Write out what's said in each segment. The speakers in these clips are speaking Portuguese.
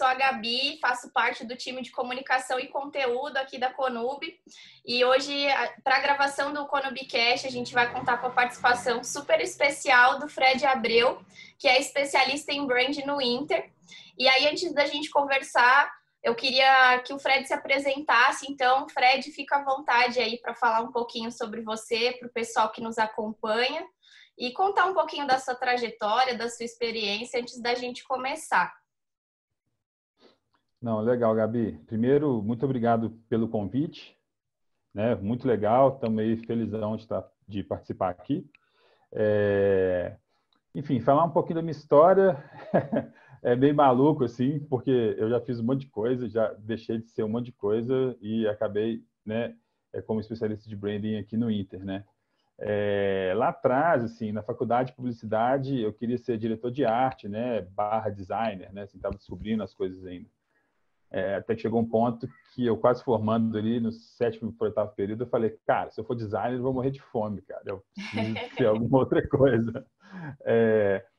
sou a Gabi, faço parte do time de comunicação e conteúdo aqui da Conub. E hoje, para a gravação do Conubcast, a gente vai contar com a participação super especial do Fred Abreu, que é especialista em brand no Inter. E aí, antes da gente conversar, eu queria que o Fred se apresentasse. Então, Fred, fica à vontade aí para falar um pouquinho sobre você, para o pessoal que nos acompanha. E contar um pouquinho da sua trajetória, da sua experiência, antes da gente começar. Não, legal, Gabi. Primeiro, muito obrigado pelo convite, né? Muito legal, estamos aí felizão de participar aqui. Enfim, falar um pouquinho da minha história é meio maluco, assim, porque eu já fiz um monte de coisa, já deixei de ser um monte de coisa e acabei, né, como especialista de branding aqui no Inter, né? Lá atrás, assim, na faculdade de publicidade, eu queria ser diretor de arte, né, / designer, né, assim, estava descobrindo as coisas ainda. Até que chegou um ponto que eu quase formando ali no 7º para o 8º período, eu falei, cara, se eu for designer, eu vou morrer de fome, cara, eu preciso ser alguma outra coisa.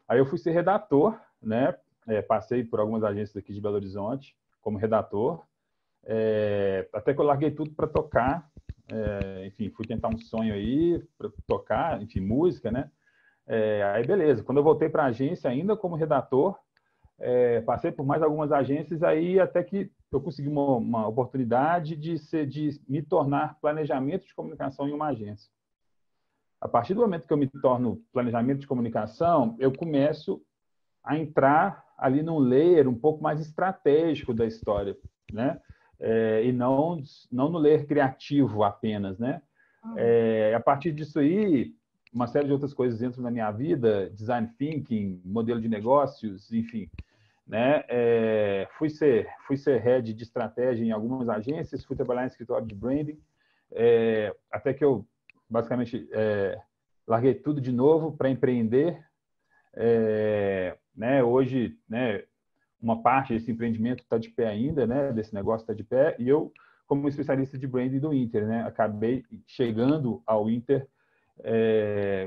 Aí eu fui ser redator, né, passei por algumas agências aqui de Belo Horizonte como redator, até que eu larguei tudo para tocar. Enfim, fui tentar um sonho aí para tocar, enfim, música, né? Aí beleza, quando eu voltei para a agência ainda como redator, passei por mais algumas agências aí até que eu consegui uma oportunidade de me tornar planejamento de comunicação em uma agência. A partir do momento que eu me torno planejamento de comunicação, eu começo a entrar ali num layer um pouco mais estratégico da história, né? E não no layer criativo apenas, né? A partir disso aí, uma série de outras coisas entram na minha vida, design thinking, modelo de negócios, enfim, né? Fui ser head de estratégia em algumas agências, fui trabalhar em escritório de branding, até que eu basicamente larguei tudo de novo para empreender, né? Hoje, né, uma parte desse empreendimento está de pé ainda, né? Desse negócio está de pé, e eu, como especialista de branding do Inter, né? Acabei chegando ao Inter.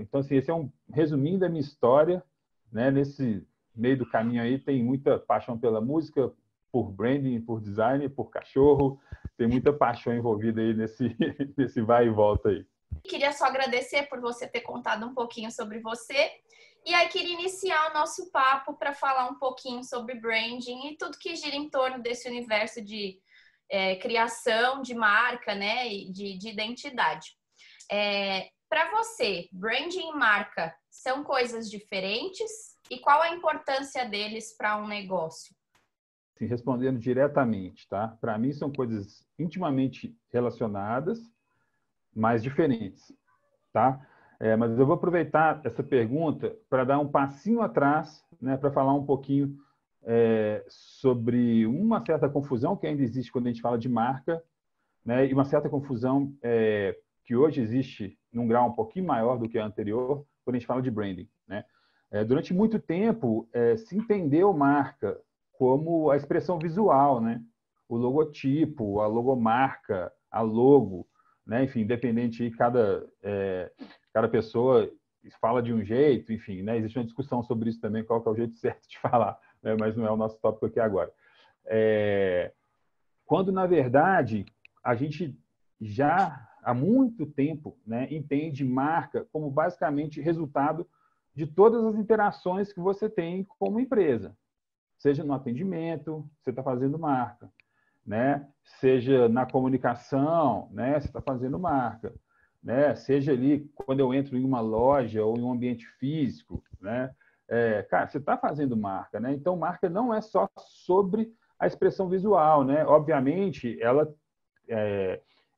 Então, assim, esse é um resuminho da minha história, né? Nesse meio do caminho aí tem muita paixão pela música, por branding, por design, por cachorro, tem muita paixão envolvida aí nesse vai e volta aí. Queria só agradecer por você ter contado um pouquinho sobre você. E aí queria iniciar o nosso papo para falar um pouquinho sobre branding e tudo que gira em torno desse universo de criação de marca, né, e de identidade. Para você, branding e marca são coisas diferentes? E qual a importância deles para um negócio? Sim, respondendo diretamente, tá? Para mim são coisas intimamente relacionadas, mas diferentes, tá? Mas eu vou aproveitar essa pergunta para dar um passinho atrás, né, para falar um pouquinho sobre uma certa confusão que ainda existe quando a gente fala de marca, né, e uma certa confusão que hoje existe num grau um pouquinho maior do que a anterior, quando a gente fala de branding, né? Durante muito tempo, se entendeu marca como a expressão visual, né? O logotipo, a logomarca, a logo, né? Enfim, independente de cada pessoa fala de um jeito, enfim, né? Existe uma discussão sobre isso também, qual que é o jeito certo de falar, né? Mas não é o nosso tópico aqui agora. Quando, na verdade, a gente já há muito tempo, né, entende marca como basicamente resultado de todas as interações que você tem como empresa. Seja no atendimento, você está fazendo marca, né? Seja na comunicação, né? Você está fazendo marca, né? Seja ali quando eu entro em uma loja ou em um ambiente físico, né? Cara, você está fazendo marca, né? Então, marca não é só sobre a expressão visual, né? Obviamente,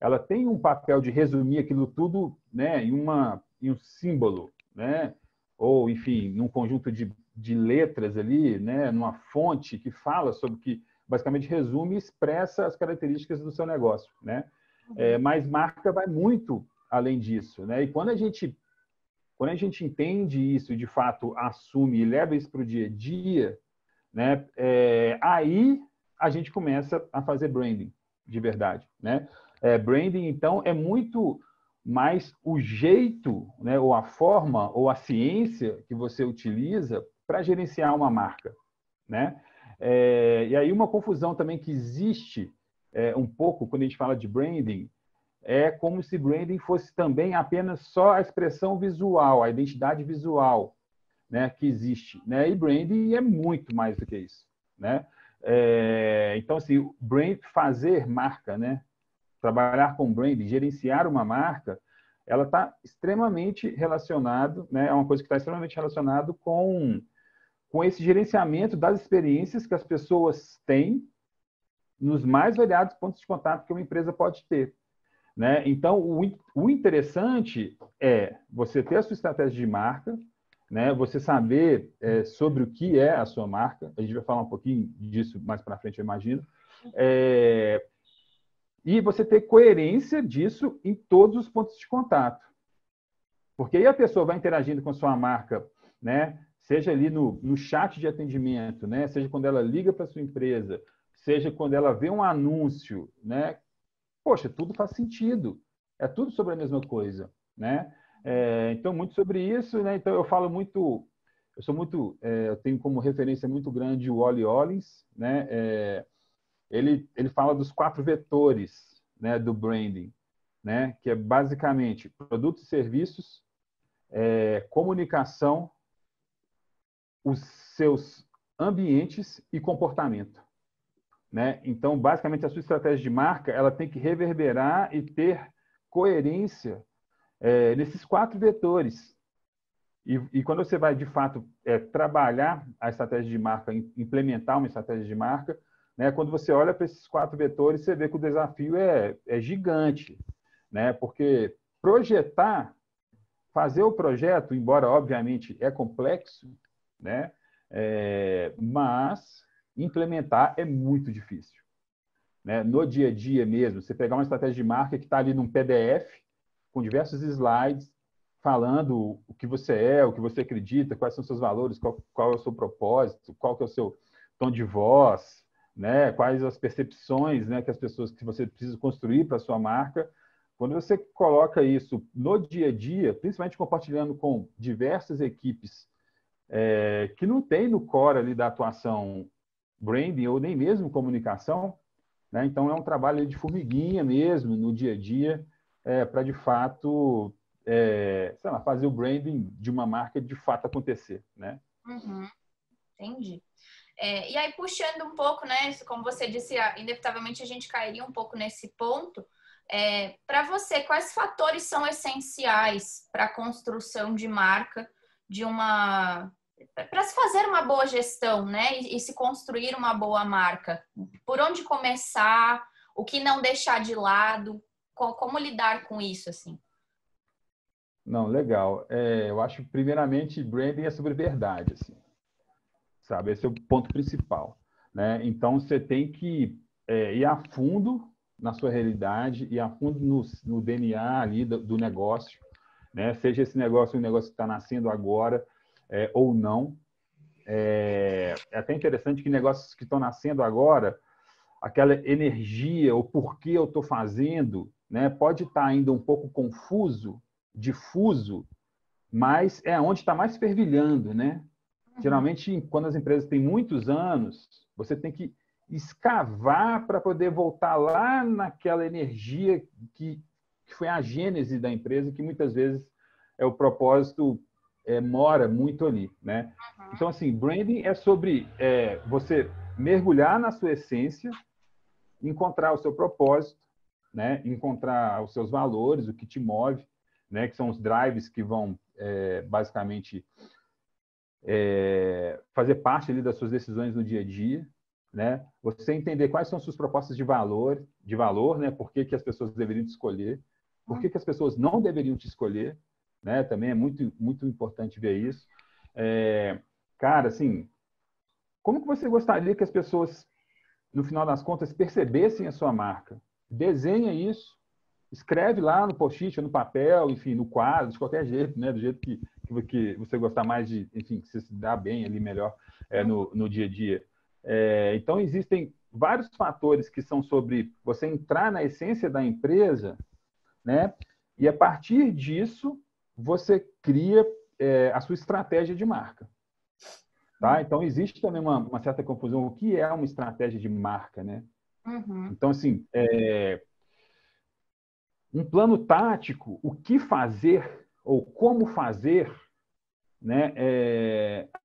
ela tem um papel de resumir aquilo tudo, né, em um símbolo, né? Ou, enfim, num conjunto de letras ali, né, numa fonte que fala sobre que basicamente resume e expressa as características do seu negócio, né? Mas marca vai muito além disso, né? E quando a gente entende isso e de fato assume e leva isso para o dia a dia, né? Aí a gente começa a fazer branding de verdade, né? Branding, então, é muito mais o jeito, né, ou a forma, ou a ciência que você utiliza para gerenciar uma marca, né? E aí uma confusão também que existe um pouco quando a gente fala de branding é como se branding fosse também apenas só a expressão visual, a identidade visual, né, que existe, né? E branding é muito mais do que isso, né? Então, assim, fazer marca, né? Trabalhar com branding, gerenciar uma marca, ela está extremamente relacionado, né? É uma coisa que está extremamente relacionado com esse gerenciamento das experiências que as pessoas têm nos mais variados pontos de contato que uma empresa pode ter, né? Então, o interessante é você ter a sua estratégia de marca, né? Você saber sobre o que é a sua marca. A gente vai falar um pouquinho disso mais para frente, eu imagino. E você ter coerência disso em todos os pontos de contato. Porque aí a pessoa vai interagindo com a sua marca, né? Seja ali no chat de atendimento, né? Seja quando ela liga para a sua empresa, seja quando ela vê um anúncio, né? Poxa, tudo faz sentido. É tudo sobre a mesma coisa, né? Então, muito sobre isso, né? Então, eu falo muito... eu tenho como referência muito grande o Wally Ollins, né? Ele fala dos 4 vetores, né, do branding, né? Que é basicamente produtos e serviços, comunicação, os seus ambientes e comportamento, né? Então, basicamente, a sua estratégia de marca ela tem que reverberar e ter coerência nesses 4 vetores. E quando você vai, de fato, trabalhar a estratégia de marca, implementar uma estratégia de marca, né? Quando você olha para esses 4 vetores, você vê que o desafio é gigante, né? Porque projetar, fazer o projeto, embora, obviamente, é complexo, né? Mas implementar é muito difícil, né? No dia a dia mesmo, você pegar uma estratégia de marca que está ali num PDF, com diversos slides, falando o que você é, o que você acredita, quais são os seus valores, qual é o seu propósito, qual que é o seu tom de voz, né? Quais as percepções, né, que você precisa construir para a sua marca. Quando você coloca isso no dia a dia, principalmente compartilhando com diversas equipes que não tem no core ali da atuação branding ou nem mesmo comunicação, né? Então é um trabalho de formiguinha mesmo no dia a dia para de fato sei lá, fazer o branding de uma marca de fato acontecer, né? Uhum, entendi. E aí, puxando um pouco, né? Como você disse, inevitavelmente a gente cairia um pouco nesse ponto. Para você, quais fatores são essenciais para a construção de marca para se fazer uma boa gestão, né? E se construir uma boa marca? Por onde começar? O que não deixar de lado? Como lidar com isso, assim? Não, legal. Eu acho que, primeiramente, branding é sobre verdade, assim, sabe? Esse é o ponto principal, né? Então, você tem que ir a fundo na sua realidade, ir a fundo no DNA ali do negócio, né? Seja esse negócio um negócio que está nascendo agora ou não. É até interessante que negócios que estão nascendo agora, aquela energia, o porquê eu estou fazendo, né? Pode estar ainda um pouco confuso, difuso, mas é onde está mais fervilhando, né? Geralmente, quando as empresas têm muitos anos, você tem que escavar para poder voltar lá naquela energia que foi a gênese da empresa, que muitas vezes o propósito mora muito ali, né? Então, assim, branding é sobre você mergulhar na sua essência, encontrar o seu propósito, né? Encontrar os seus valores, o que te move, né? Que são os drives que vão basicamente fazer parte ali das suas decisões no dia a dia, né? Você entender quais são suas propostas de valor, né? Por que as pessoas deveriam te escolher, por que as pessoas não deveriam te escolher, né? Também é muito, muito importante ver isso. Cara, assim, como que você gostaria que as pessoas, no final das contas, percebessem a sua marca? Desenha isso, escreve lá no post-it, no papel, enfim, no quadro, de qualquer jeito, né? Do jeito que você gostar mais de, enfim, que você se dá bem ali melhor no dia a dia. Então, existem vários fatores que são sobre você entrar na essência da empresa, né? E a partir disso, você cria a sua estratégia de marca. Tá? Então, existe também uma certa confusão. O que é uma estratégia de marca, né? Uhum. Então, assim, um plano tático, o que fazer ou como fazer, né?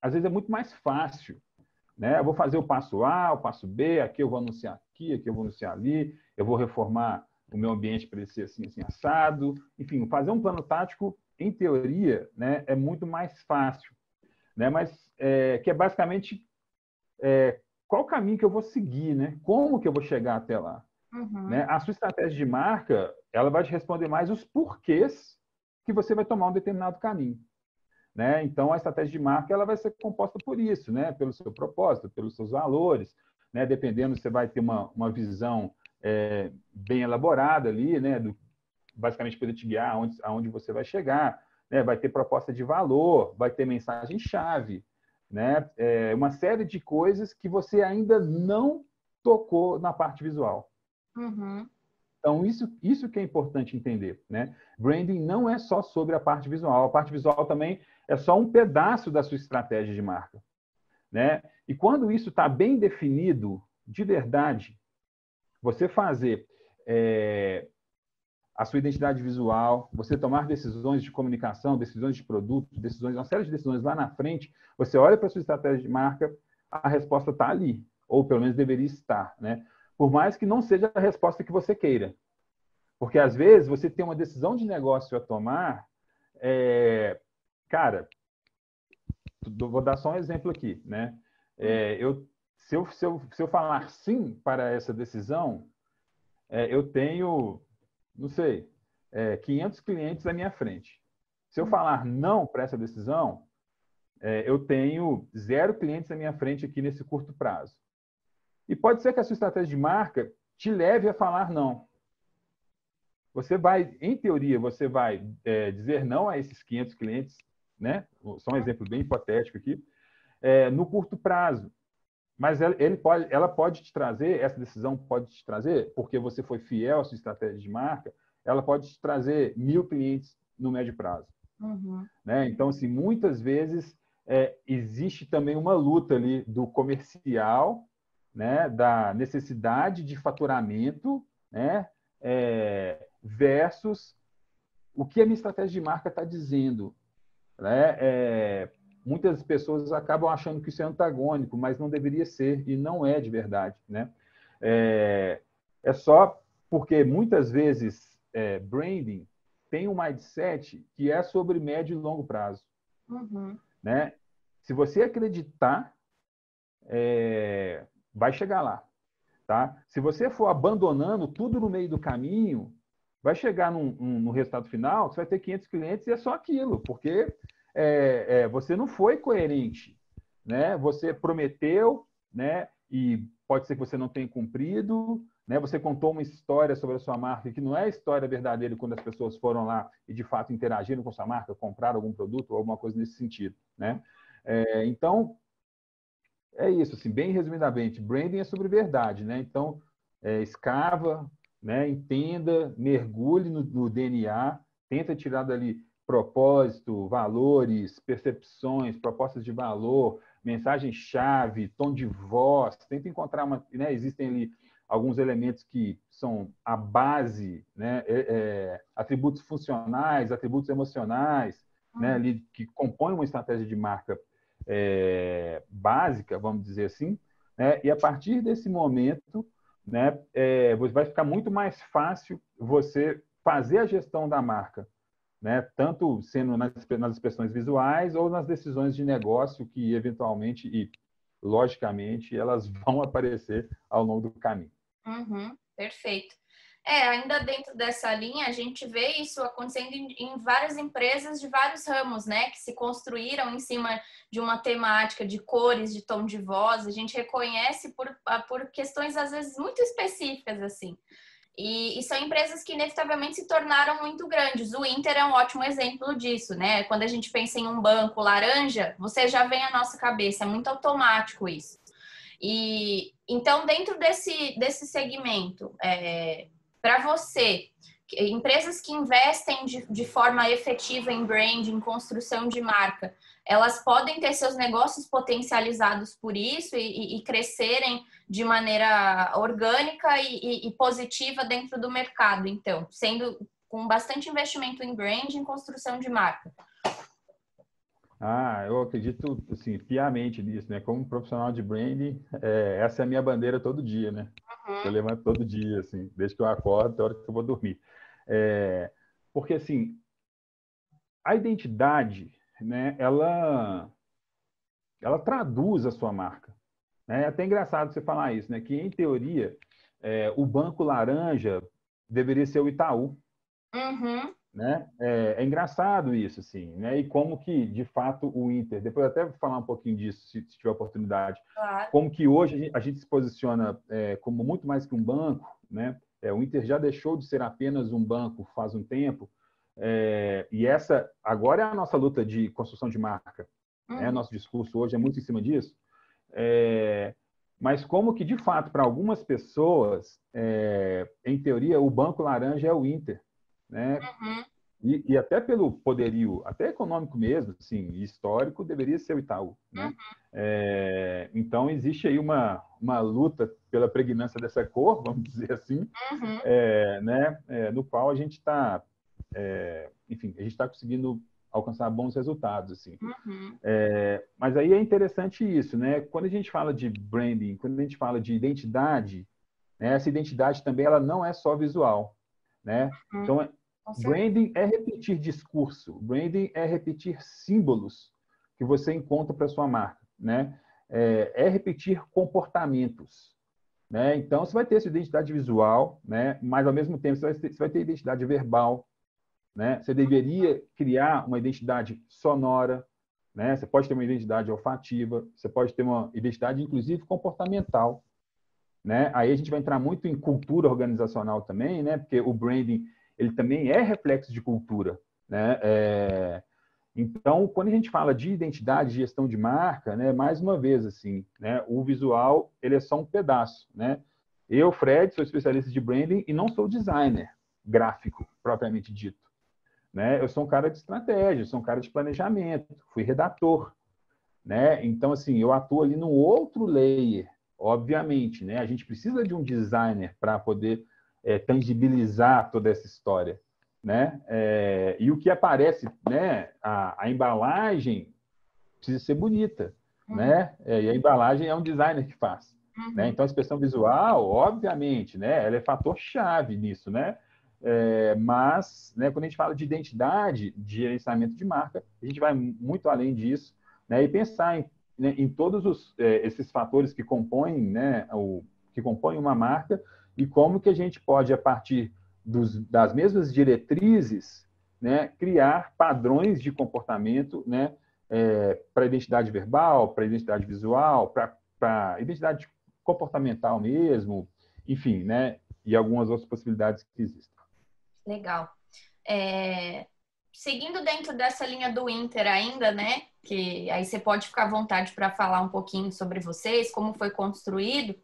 Às vezes é muito mais fácil, né? Eu vou fazer o passo A, o passo B, aqui eu vou anunciar aqui eu vou anunciar ali, eu vou reformar o meu ambiente para ele ser assim, assim, assado. Enfim, fazer um plano tático, em teoria, né, é muito mais fácil, né? Mas que é basicamente qual o caminho que eu vou seguir, né? Como que eu vou chegar até lá? Uhum. Né? A sua estratégia de marca, ela vai te responder mais os porquês que você vai tomar um determinado caminho. Né? Então, a estratégia de marca ela vai ser composta por isso, né? Pelo seu propósito, pelos seus valores. Né? Dependendo, você vai ter uma visão bem elaborada ali, né? Basicamente, poder te guiar aonde você vai chegar. Né? Vai ter proposta de valor, vai ter mensagem-chave. Né? Uma série de coisas que você ainda não tocou na parte visual. Uhum. Então, isso que é importante entender, né? Branding não é só sobre a parte visual. A parte visual também é só um pedaço da sua estratégia de marca, né? E quando isso está bem definido, de verdade, você fazer a sua identidade visual, você tomar decisões de comunicação, decisões de produto, uma série de decisões lá na frente, você olha para a sua estratégia de marca, a resposta está ali, ou pelo menos deveria estar, né? Por mais que não seja a resposta que você queira. Porque, às vezes, você tem uma decisão de negócio a tomar. Cara, vou dar só um exemplo aqui. Né? Se eu falar sim para essa decisão, eu tenho, não sei, 500 clientes à minha frente. Se eu falar não para essa decisão, eu tenho 0 clientes à minha frente aqui nesse curto prazo. E pode ser que a sua estratégia de marca te leve a falar não. Você vai, em teoria, você vai dizer não a esses 500 clientes, né? Só um exemplo bem hipotético aqui, no curto prazo. Mas ela pode te trazer, essa decisão pode te trazer, porque você foi fiel à sua estratégia de marca, ela pode te trazer 1.000 clientes no médio prazo. Uhum. Né? Então, assim, muitas vezes existe também uma luta ali do comercial, né? Da necessidade de faturamento, né? Versus o que a minha estratégia de marca está dizendo. Né? Muitas pessoas acabam achando que isso é antagônico, mas não deveria ser, e não é de verdade. Né? É só porque, muitas vezes, branding tem um mindset que é sobre médio e longo prazo. Uhum. Né? Se você acreditar, vai chegar lá. Tá? Se você for abandonando tudo no meio do caminho, vai chegar no resultado final, você vai ter 500 clientes e é só aquilo, porque você não foi coerente. Né? Você prometeu, né? E pode ser que você não tenha cumprido. Né? Você contou uma história sobre a sua marca que não é a história verdadeira quando as pessoas foram lá e, de fato, interagiram com a sua marca, compraram algum produto ou alguma coisa nesse sentido. Né? Então, é isso, assim, bem resumidamente, branding é sobre verdade, né? Então, escava, né? Entenda, mergulhe no DNA, tenta tirar dali propósito, valores, percepções, propostas de valor, mensagem-chave, tom de voz, tenta encontrar né? Existem ali alguns elementos que são a base, né? Atributos funcionais, atributos emocionais, né? Ali, que compõem uma estratégia de marca básica, vamos dizer assim, né? E a partir desse momento, né, vai ficar muito mais fácil você fazer a gestão da marca, né? Tanto sendo nas expressões visuais ou nas decisões de negócio que eventualmente e logicamente elas vão aparecer ao longo do caminho. Uhum. Perfeito. Ainda dentro dessa linha, a gente vê isso acontecendo em várias empresas de vários ramos, né? Que se construíram em cima de uma temática de cores, de tom de voz. A gente reconhece por questões, às vezes, muito específicas, assim. E são empresas que, inevitavelmente, se tornaram muito grandes. O Inter é um ótimo exemplo disso, né? Quando a gente pensa em um banco laranja, você já vem à nossa cabeça. É muito automático isso. E então, dentro desse segmento, para você empresas que investem de forma efetiva em branding, em construção de marca, elas podem ter seus negócios potencializados por isso e crescerem de maneira orgânica e positiva dentro do mercado, então, sendo com bastante investimento em branding e construção de marca. Eu acredito, assim, piamente nisso, né? Como profissional de branding, essa é a minha bandeira todo dia, né? Eu levanto todo dia, assim, desde que eu acordo até a hora que eu vou dormir. Porque, assim, a identidade, né? Ela traduz a sua marca. É até engraçado você falar isso, né? Que, em teoria, o Banco Laranja deveria ser o Itaú. Uhum. Né? É engraçado isso, assim, né? E como que, de fato, o Inter, depois eu até vou falar um pouquinho disso, se tiver oportunidade, Claro. como que hoje a gente se posiciona como muito mais que um banco, né? O Inter já deixou de ser apenas um banco faz um tempo, e essa agora é a nossa luta de construção de marca, né? Nosso discurso hoje é muito em cima disso. Mas como que, de fato, para algumas pessoas, em teoria, o Banco Laranja é o Inter, né? E até pelo poderio, até econômico mesmo, assim, histórico, deveria ser o Itaú, né? Então, existe aí uma luta pela pregnância dessa cor, vamos dizer assim, né? No qual a gente está, enfim, a gente está conseguindo alcançar bons resultados, assim. Mas aí é interessante isso, né? Quando a gente fala de branding, quando a gente fala de identidade, né? Essa identidade também ela não é só visual, né? Então, branding é repetir discurso, branding é repetir símbolos que você encontra para sua marca, né? É repetir comportamentos, né? Então, você vai ter sua identidade visual, né? Mas, ao mesmo tempo, você vai ter identidade verbal, né? Você deveria criar uma identidade sonora, né? Você pode ter uma identidade olfativa, você pode ter uma identidade, inclusive, comportamental, né? Aí a gente vai entrar muito em cultura organizacional também, né? Porque o branding ele também é reflexo de cultura, né? Então, quando a gente fala de identidade, de gestão de marca, né? Mais uma vez, assim, né? O visual ele é só um pedaço, né? Eu, Fred, sou especialista de branding e não sou designer gráfico propriamente dito, né? Eu sou um cara de estratégia, sou um cara de planejamento, fui redator, né? Então, assim, eu atuo ali num outro layer, obviamente, né? A gente precisa de um designer para poder tangibilizar toda essa história, né? E o que aparece, né? A embalagem precisa ser bonita, né? E a embalagem é um designer que faz, né? Então, a expressão visual, obviamente, né? Ela é fator chave nisso, né? Mas, né, quando a gente fala de identidade, de gerenciamento de marca, a gente vai muito além disso, né, e pensar em todos esses fatores que compõem, né, que compõem uma marca e como que a gente pode, a partir das mesmas diretrizes, né, criar padrões de comportamento, né, para identidade verbal, para identidade visual, para identidade comportamental mesmo, enfim, né, e algumas outras possibilidades que existem. Legal. Seguindo dentro dessa linha do Inter ainda, né? Que aí você pode ficar à vontade para falar um pouquinho sobre vocês, como foi construído.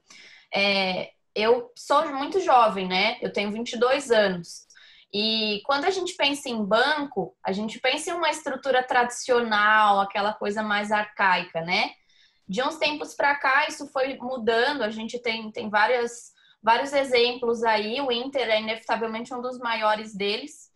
Eu sou muito jovem, né? Eu tenho 22 anos. E quando a gente pensa em banco, a gente pensa em uma estrutura tradicional, aquela coisa mais arcaica, né? De uns tempos para cá, isso foi mudando. A gente tem vários exemplos aí. O Inter é inevitavelmente um dos maiores deles.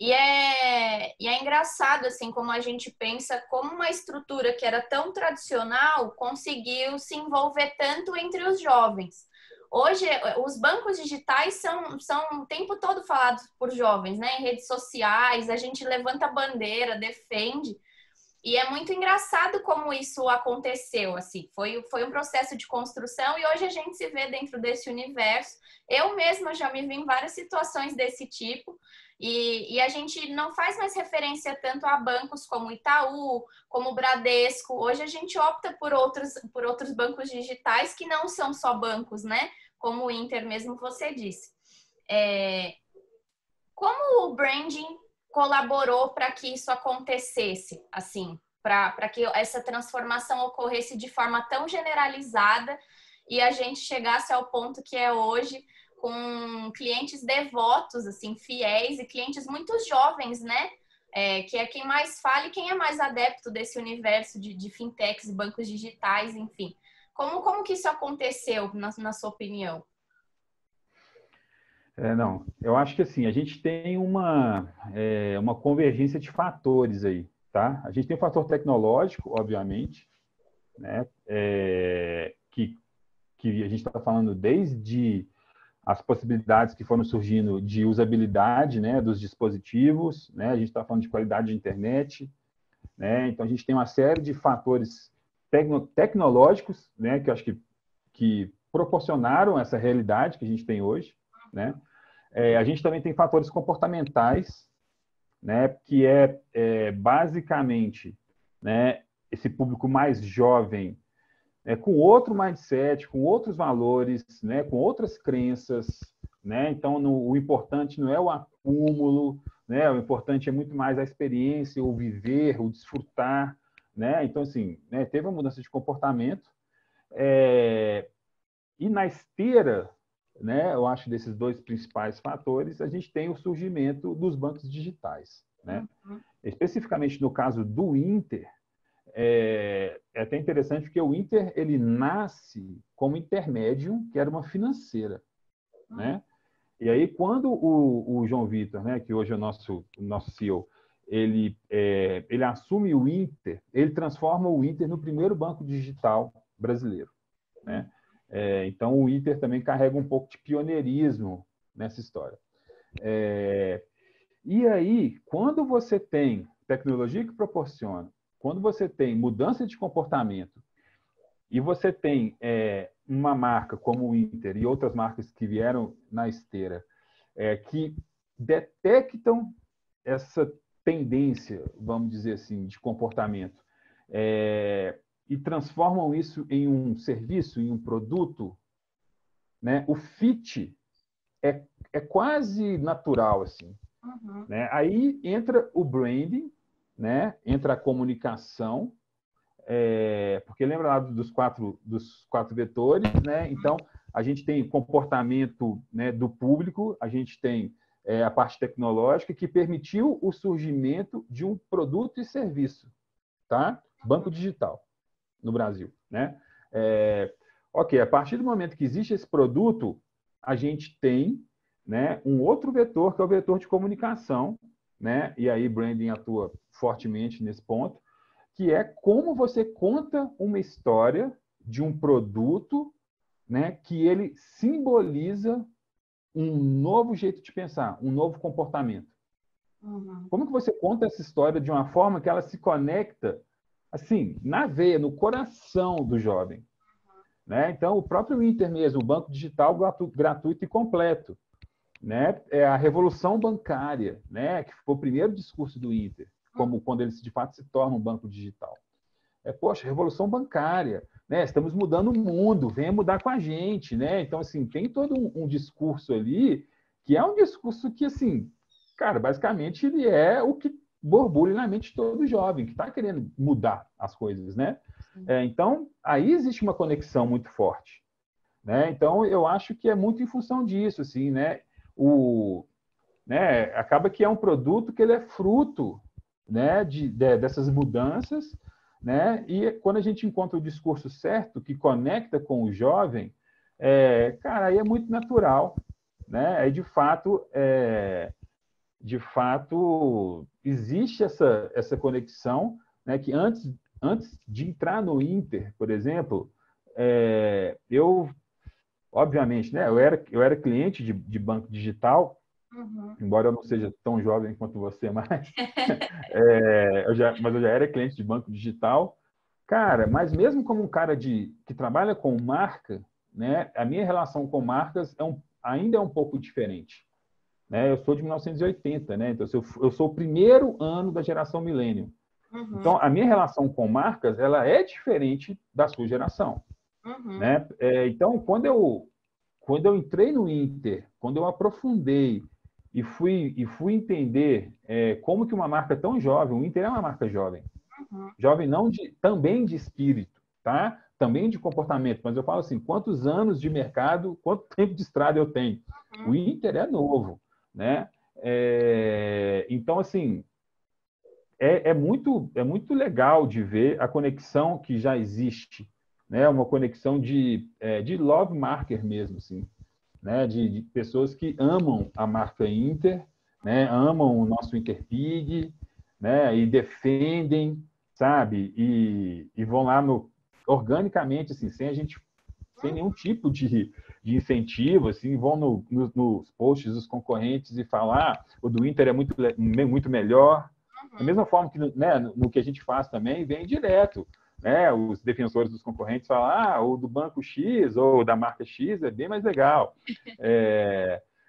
E é engraçado, assim, como a gente pensa como uma estrutura que era tão tradicional conseguiu se envolver tanto entre os jovens. Hoje, os bancos digitais são o tempo todo falados por jovens, né? Em redes sociais, a gente levanta a bandeira, defende. E é muito engraçado como isso aconteceu, assim. Foi um processo de construção e hoje a gente se vê dentro desse universo. Eu mesma já me vi em várias situações desse tipo e a gente não faz mais referência tanto a bancos como Itaú, como Bradesco. Hoje a gente opta por outros bancos digitais que não são só bancos, né? Como o Inter mesmo você disse. Como o branding colaborou para que isso acontecesse, assim, para que essa transformação ocorresse de forma tão generalizada e a gente chegasse ao ponto que é hoje, com clientes devotos, assim, fiéis e clientes muito jovens, né? Que é quem mais fala e quem é mais adepto desse universo de fintechs e bancos digitais, enfim. Como que isso aconteceu, na sua opinião? Não, eu acho que assim, a gente tem uma convergência de fatores aí, tá? A gente tem o fator tecnológico, obviamente, né? Que a gente está falando desde as possibilidades que foram surgindo de usabilidade, né, dos dispositivos, né? A gente está falando de qualidade de internet, né? Então a gente tem uma série de fatores tecnológicos, né, que eu acho que proporcionaram essa realidade que a gente tem hoje, né? A gente também tem fatores comportamentais, né, que basicamente, né, esse público mais jovem, com outro mindset, com outros valores, né, com outras crenças, né? Então, o importante não é o acúmulo, né? O importante é muito mais a experiência, o viver, o desfrutar, né? Então, assim, né, teve uma mudança de comportamento. E na esteira, né, eu acho, desses dois principais fatores, a gente tem o surgimento dos bancos digitais, né? Especificamente no caso do Inter, é até interessante porque o Inter ele nasce como intermédio, que era uma financeira, né? E aí quando o João Vitor, né, que hoje é o nosso CEO, ele assume o Inter, ele transforma o Inter no primeiro banco digital brasileiro, né? Então o Inter também carrega um pouco de pioneirismo nessa história. E aí, quando você tem tecnologia que proporciona, quando você tem mudança de comportamento e você tem uma marca como o Inter e outras marcas que vieram na esteira, que detectam essa tendência, vamos dizer assim, de comportamento, e transformam isso em um serviço, em um produto, né? O fit é quase natural, assim. Né? Aí entra o branding, né? Entra a comunicação, porque lembra lá dos quatro vetores, né? Então, a gente tem comportamento, né, do público, a gente tem a parte tecnológica que permitiu o surgimento de um produto e serviço, tá? Banco digital no Brasil, né? Ok, a partir do momento que existe esse produto, a gente tem, né, um outro vetor, que é o vetor de comunicação, né? E aí branding atua fortemente nesse ponto, que é como você conta uma história de um produto, né, que ele simboliza um novo jeito de pensar, um novo comportamento. Como que você conta essa história de uma forma que ela se conecta, assim, na veia, no coração do jovem? Né? Então, o próprio Inter mesmo, o banco digital gratuito e completo, né? É a revolução bancária, né? Que foi o primeiro discurso do Inter, como quando ele de fato se torna um banco digital. Poxa, revolução bancária, né? Estamos mudando o mundo, venha mudar com a gente, né? Então, assim, tem todo um discurso ali que é um discurso que, assim, cara, basicamente ele é o que borbulha na mente de todo jovem que está querendo mudar as coisas, né? Então, aí existe uma conexão muito forte, né? Então, eu acho que é muito em função disso, assim, né? Acaba que é um produto que ele é fruto, né, dessas mudanças, né? E quando a gente encontra o discurso certo que conecta com o jovem, cara, aí é muito natural, né? Aí de fato existe essa conexão, né? Que antes de entrar no Inter, por exemplo, eu obviamente, né? Eu era cliente de banco digital. Embora eu não seja tão jovem quanto você, mas mas eu já era cliente de banco digital. Cara, mas mesmo como um cara que trabalha com marca, né, a minha relação com marcas ainda é um pouco diferente. Né? Eu sou de 1980, né? Então eu sou o primeiro ano da geração milênio. Então, a minha relação com marcas ela é diferente da sua geração. Né? Então, quando eu entrei no Inter, quando eu aprofundei e fui entender como que uma marca tão jovem, o Inter é uma marca jovem, jovem não também de espírito, tá? também de comportamento, mas eu falo assim, quantos anos de mercado, quanto tempo de estrada eu tenho? O Inter é novo, né? Então, assim, é muito legal de ver a conexão que já existe, né? Uma conexão de love marker mesmo, assim, né? De pessoas que amam a marca Inter, né? Amam o nosso Interpig, né? E defendem, sabe? E vão lá organicamente, assim, sem nenhum tipo de incentivo, assim, vão nos posts dos concorrentes e falar o do Inter é muito melhor. Da mesma forma que, né, no que a gente faz também, vem direto. Né? Os defensores dos concorrentes falam, o do banco X ou da marca X é bem mais legal.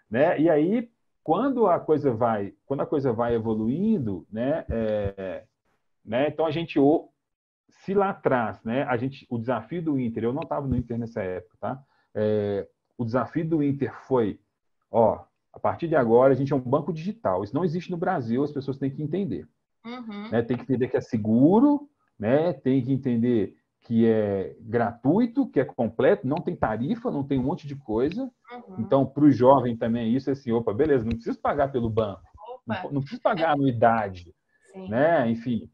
Né? E aí, quando a coisa vai evoluindo, né, então a gente, se lá atrás, né, o desafio do Inter, eu não estava no Inter nessa época, tá? O desafio do Inter foi, a partir de agora a gente é um banco digital. Isso não existe no Brasil, as pessoas têm que entender. Né? Tem que entender que é seguro, né? Tem que entender que é gratuito, que é completo, não tem tarifa, não tem um monte de coisa. Então, para o jovem também isso é assim, opa, beleza, não preciso pagar pelo banco, não preciso pagar anuidade, né? Enfim,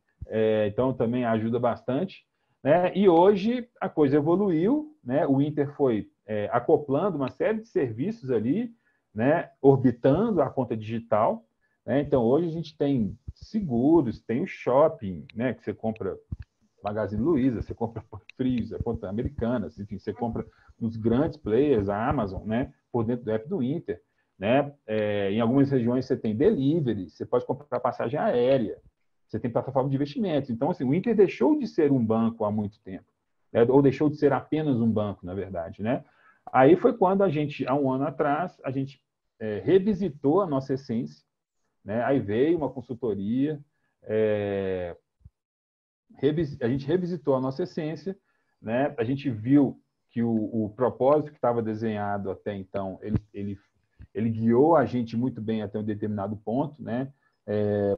então também ajuda bastante. Né? E hoje a coisa evoluiu, né? O Inter foi acoplando uma série de serviços ali, né? Orbitando a conta digital. Né? Então, hoje a gente tem seguros, tem o shopping, né? Que você compra Magazine Luiza, você compra Frios, você compra Americanas, enfim, você compra nos grandes players, a Amazon, né? Por dentro do app do Inter. Né? Em algumas regiões você tem delivery, você pode comprar passagem aérea, você tem plataforma de investimentos. Então, assim, o Inter deixou de ser um banco há muito tempo, né? Ou deixou de ser apenas um banco, na verdade, né? Aí foi quando a gente, há um ano atrás, a gente revisitou a nossa essência, né? Aí veio uma consultoria, a gente revisitou a nossa essência, né? A gente viu que o propósito que estava desenhado até então, ele guiou a gente muito bem até um determinado ponto, né?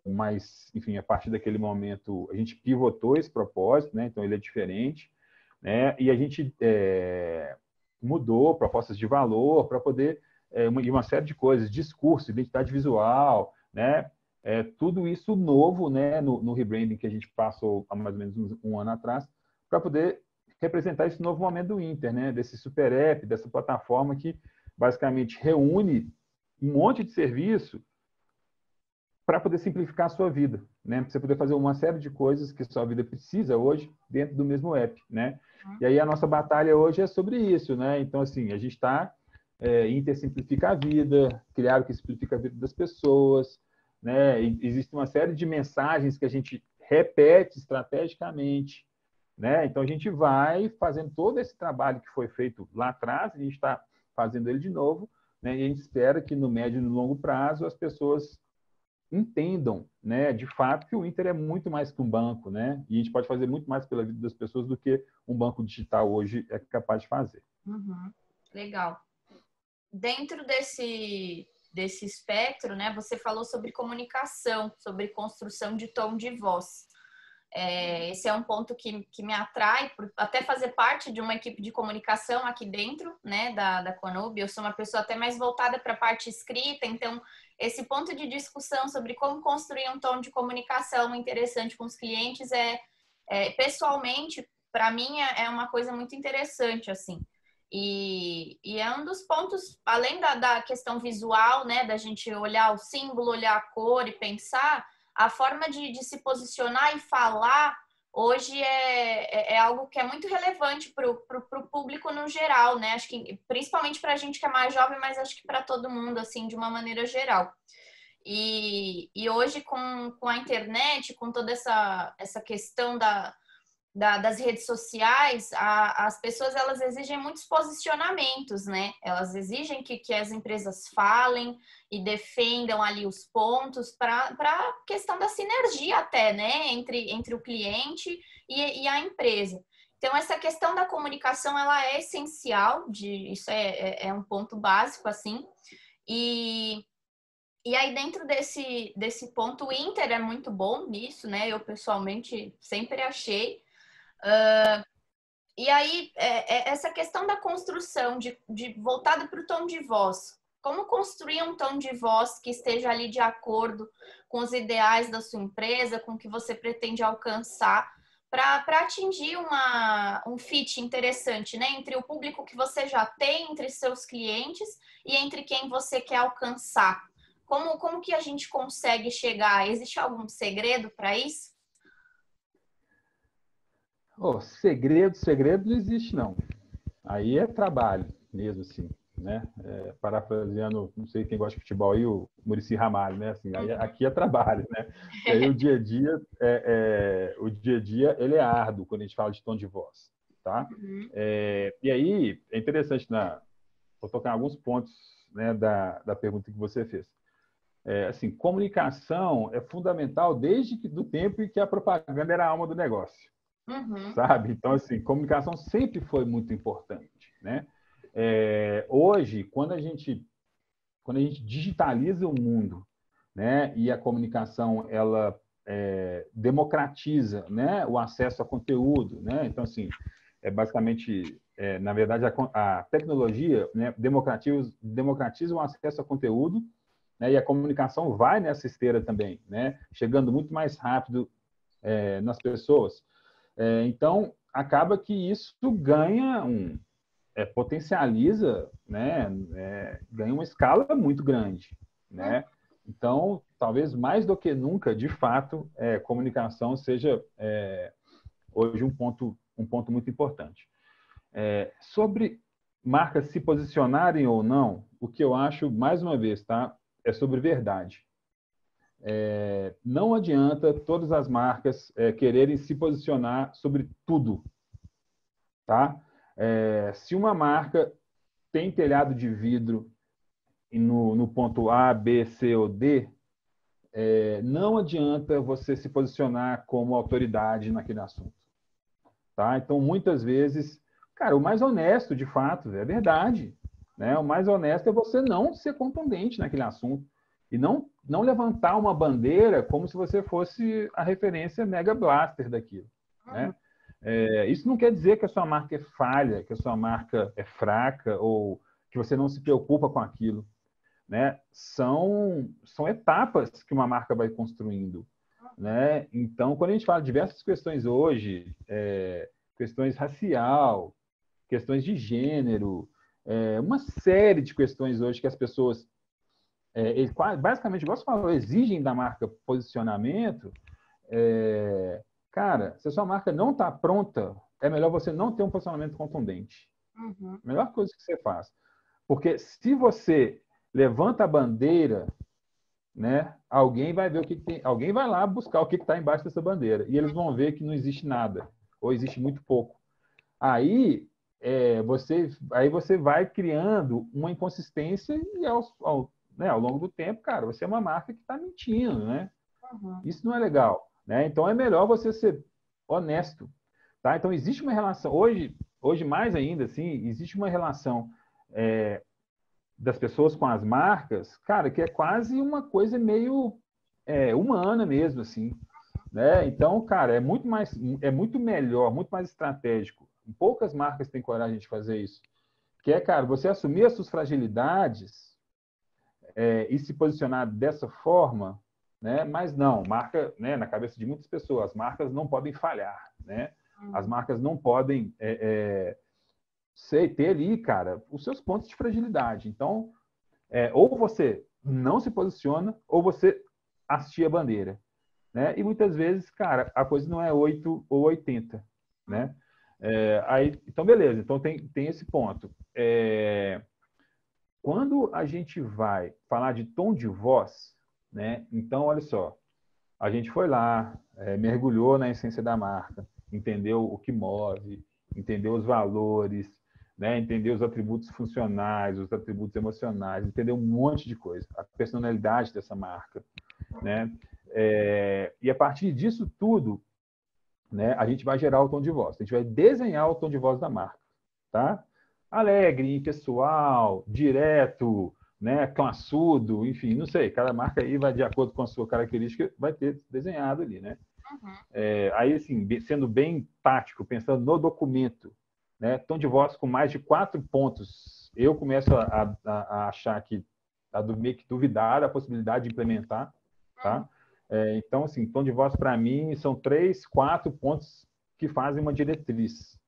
Mas, enfim, a partir daquele momento, a gente pivotou esse propósito, né? Então, ele é diferente, né? E a gente mudou propostas de valor para poder, uma série de coisas, discurso, identidade visual, né? Tudo isso novo, né? No rebranding que a gente passou há mais ou menos um ano atrás, para poder representar esse novo momento do Inter, né? Desse super app, dessa plataforma que basicamente reúne um monte de serviço para poder simplificar a sua vida, né? Para você poder fazer uma série de coisas que a sua vida precisa hoje dentro do mesmo app, né? E aí a nossa batalha hoje é sobre isso, né? Então, assim, a gente está Inter simplifica a vida, criar o que simplifica a vida das pessoas, né? E existe uma série de mensagens que a gente repete estrategicamente, né? Então, a gente vai fazendo todo esse trabalho que foi feito lá atrás, a gente está fazendo ele de novo, né? E a gente espera que no médio e no longo prazo as pessoas entendam, né, de fato, que o Inter é muito mais que um banco, né? E a gente pode fazer muito mais pela vida das pessoas do que um banco digital hoje é capaz de fazer. Legal. Dentro desse espectro, né, você falou sobre comunicação, sobre construção de tom de voz. Esse é um ponto que me atrai, por até fazer parte de uma equipe de comunicação aqui dentro, né, da Conub. Eu sou uma pessoa até mais voltada para a parte escrita, então esse ponto de discussão sobre como construir um tom de comunicação interessante com os clientes pessoalmente, para mim, é uma coisa muito interessante, assim. E é um dos pontos, além da questão visual, né, da gente olhar o símbolo, olhar a cor e pensar, a forma de se posicionar e falar hoje é algo que é muito relevante para o público no geral, né? Acho que principalmente para a gente que é mais jovem, mas acho que para todo mundo, assim, de uma maneira geral. E hoje, com a internet, com toda essa questão das redes sociais, as pessoas elas exigem muitos posicionamentos, né? Elas exigem que as empresas falem e defendam ali os pontos para a questão da sinergia até, né? Entre o cliente e a empresa. Então, essa questão da comunicação, ela é essencial, isso é um ponto básico, assim. E aí, dentro desse ponto, o Inter é muito bom nisso, né? Eu, pessoalmente, sempre achei. E aí, essa questão da construção, voltada para o tom de voz. Como construir um tom de voz que esteja ali de acordo com os ideais da sua empresa, com o que você pretende alcançar, para atingir um fit interessante, né? Entre o público que você já tem, entre seus clientes e entre quem você quer alcançar. Como que a gente consegue chegar? Existe algum segredo para isso? Oh, segredo não existe, não. Aí é trabalho mesmo, assim, né? Parafraseando, não sei quem gosta de futebol aí, o Muricy Ramalho, né? Assim, aí, aqui é trabalho, né? E aí o dia a dia, ele é árduo quando a gente fala de tom de voz, tá? Uhum. E aí é interessante, vou tocar em alguns pontos, né, da pergunta que você fez. Assim, comunicação é fundamental desde do tempo em que a propaganda era a alma do negócio. Uhum. Sabe? Então, assim, comunicação sempre foi muito importante, né? Hoje, quando a gente digitaliza o mundo, né, e a comunicação ela democratiza, né, o acesso a conteúdo, né? Então, assim, basicamente, na verdade, a tecnologia, né, democratiza o acesso a conteúdo, né, e a comunicação vai nessa esteira também, né, chegando muito mais rápido nas pessoas. Então, acaba que isso ganha potencializa, né, ganha uma escala muito grande, né? Então, talvez mais do que nunca, de fato, comunicação seja hoje um ponto muito importante. Sobre marcas se posicionarem ou não, o que eu acho, mais uma vez, tá, é sobre verdade. Não adianta todas as marcas quererem se posicionar sobre tudo, tá? Se uma marca tem telhado de vidro no ponto A, B, C ou D, não adianta você se posicionar como autoridade naquele assunto, tá? Então, muitas vezes, cara, o mais honesto, de fato, é verdade, né? O mais honesto é você não ser contundente naquele assunto e não levantar uma bandeira como se você fosse a referência mega blaster daquilo, né? Isso não quer dizer que a sua marca é falha, que a sua marca é fraca ou que você não se preocupa com aquilo, né? São etapas que uma marca vai construindo, né? Então, quando a gente fala de diversas questões hoje, questões racial, questões de gênero, uma série de questões hoje que as pessoas, basicamente, igual você falou, exigem da marca posicionamento. Cara, se a sua marca não está pronta, é melhor você não ter um posicionamento contundente. Uhum. Melhor coisa que você faz. Porque se você levanta a bandeira, né, alguém vai ver o que tem, alguém vai lá buscar o que está embaixo dessa bandeira. E eles vão ver que não existe nada, ou existe muito pouco. Aí, você vai criando uma inconsistência e ao longo do tempo, cara, você é uma marca que está mentindo, né? Uhum. Isso não é legal, né? Então é melhor você ser honesto, tá? Então existe uma relação hoje mais ainda, assim, existe uma relação das pessoas com as marcas, cara, que é quase uma coisa meio humana mesmo, assim, né? Então, cara, é muito melhor, muito mais estratégico. Poucas marcas têm coragem de fazer isso. Que é, cara, você assumir as suas fragilidades e se posicionar dessa forma, né? Mas não, marca, né, na cabeça de muitas pessoas, as marcas não podem falhar, né? As marcas não podem ter ali, cara, os seus pontos de fragilidade. Então, ou você não se posiciona, ou você hastia a bandeira, né? E muitas vezes, cara, a coisa não é 8 ou 80, né? Então, beleza. Então, tem esse ponto. Quando a gente vai falar de tom de voz, né? Então, olha só, a gente foi lá, mergulhou na essência da marca, entendeu o que move, entendeu os valores, né? Entendeu os atributos funcionais, os atributos emocionais, entendeu um monte de coisa, a personalidade dessa marca, né? E a partir disso tudo, né, a gente vai gerar o tom de voz, a gente vai desenhar o tom de voz da marca, tá? Alegre, impessoal, direto, né, classudo, enfim, não sei, cada marca aí vai de acordo com a sua característica, vai ter desenhado ali, né? Uhum. Aí, assim, sendo bem tático, pensando no documento, né? Tom de voz com mais de 4 pontos, eu começo a achar que meio que duvidar da possibilidade de implementar, tá? Então, assim, tom de voz para mim são 3, 4 pontos que fazem uma diretriz,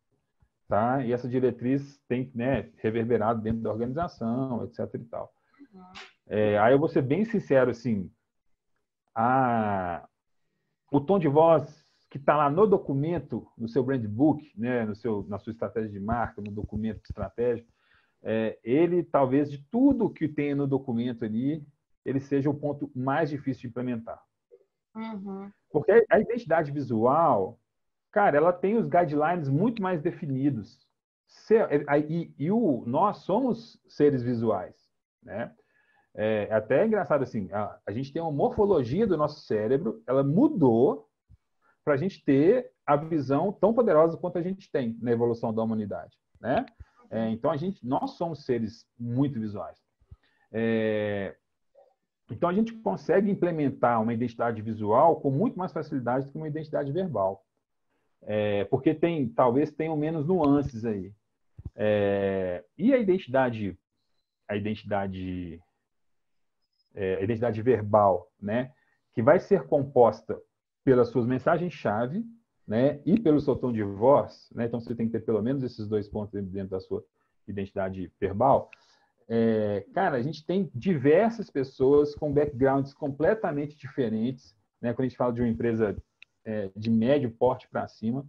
tá? E essa diretriz tem, né, reverberado dentro da organização, etc. e tal. Aí eu vou ser bem sincero, assim, o tom de voz que está lá no documento, no seu brand book, né, na sua estratégia de marca, no documento estratégico, ele, talvez, de tudo que tem no documento ali, ele seja o ponto mais difícil de implementar. Porque a identidade visual, cara, ela tem os guidelines muito mais definidos. Nós somos seres visuais, né? É até engraçado assim, a gente tem uma morfologia do nosso cérebro, ela mudou para a gente ter a visão tão poderosa quanto a gente tem na evolução da humanidade, né? Então nós somos seres muito visuais. Então a gente consegue implementar uma identidade visual com muito mais facilidade do que uma identidade verbal, porque talvez tenham menos nuances aí. E a identidade verbal, né, que vai ser composta pelas suas mensagens-chave, né, e pelo seu tom de voz, né, então você tem que ter pelo menos esses 2 pontos dentro da sua identidade verbal. Cara, a gente tem diversas pessoas com backgrounds completamente diferentes, né, quando a gente fala de uma empresa de médio porte para cima,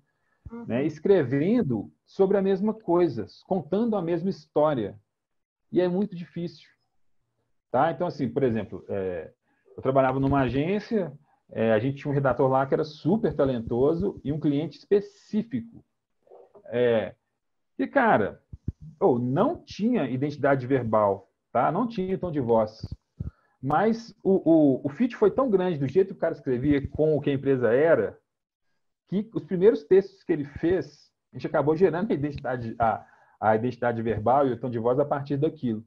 né, escrevendo sobre a mesma coisa, contando a mesma história. E é muito difícil. Tá? Então, assim, por exemplo, eu trabalhava numa agência, a gente tinha um redator lá que era super talentoso e um cliente específico. E, cara, não tinha identidade verbal, tá? Não tinha tom de voz. Mas o fit foi tão grande do jeito que o cara escrevia com o que a empresa era, que os primeiros textos que ele fez, a gente acabou gerando a identidade verbal e o tom de voz a partir daquilo.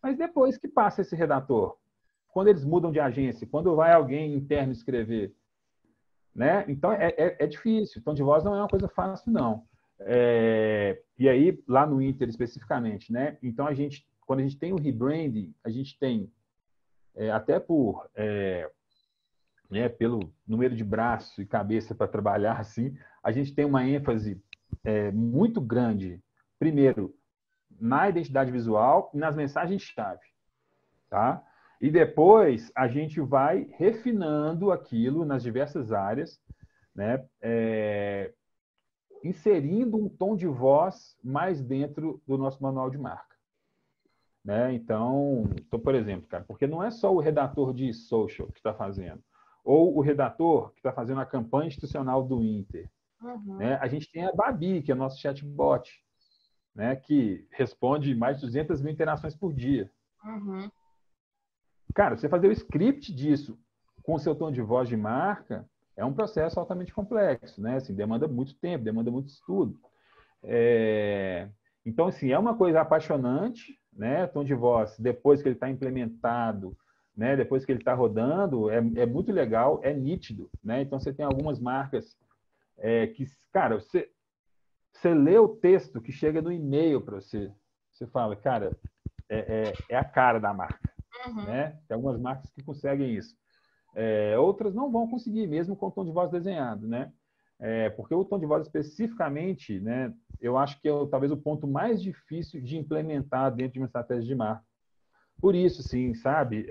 Mas depois que passa esse redator, quando eles mudam de agência, quando vai alguém interno escrever, né? Então é difícil. O tom de voz não é uma coisa fácil, não. E aí, lá no Inter especificamente, né? Então, quando a gente tem o rebranding, a gente tem, até pelo número de braço e cabeça para trabalhar, assim, a gente tem uma ênfase muito grande, primeiro, na identidade visual e nas mensagens-chave, tá? E depois a gente vai refinando aquilo nas diversas áreas, né? Inserindo um tom de voz mais dentro do nosso manual de marca, né? Então, por exemplo, cara, porque não é só o redator de social que está fazendo, ou o redator que está fazendo a campanha institucional do Inter, né? A gente tem a Babi, que é o nosso chatbot, né, que responde mais de 200 mil interações por dia. Cara, você fazer o script disso com o seu tom de voz de marca é um processo altamente complexo, né? Assim, demanda muito tempo, demanda muito estudo. Então, assim, é uma coisa apaixonante, né? Tom de voz, depois que ele está implementado, né? Depois que ele está rodando, é muito legal, é nítido, né? Então, você tem algumas marcas que, cara, você lê o texto que chega no e-mail para você, você fala, cara, é a cara da marca, né? Tem algumas marcas que conseguem isso. Outras não vão conseguir, mesmo com o tom de voz desenhado, né? Porque o tom de voz especificamente, né? Eu acho que é talvez o ponto mais difícil de implementar dentro de uma estratégia de marca. Por isso, sim, sabe?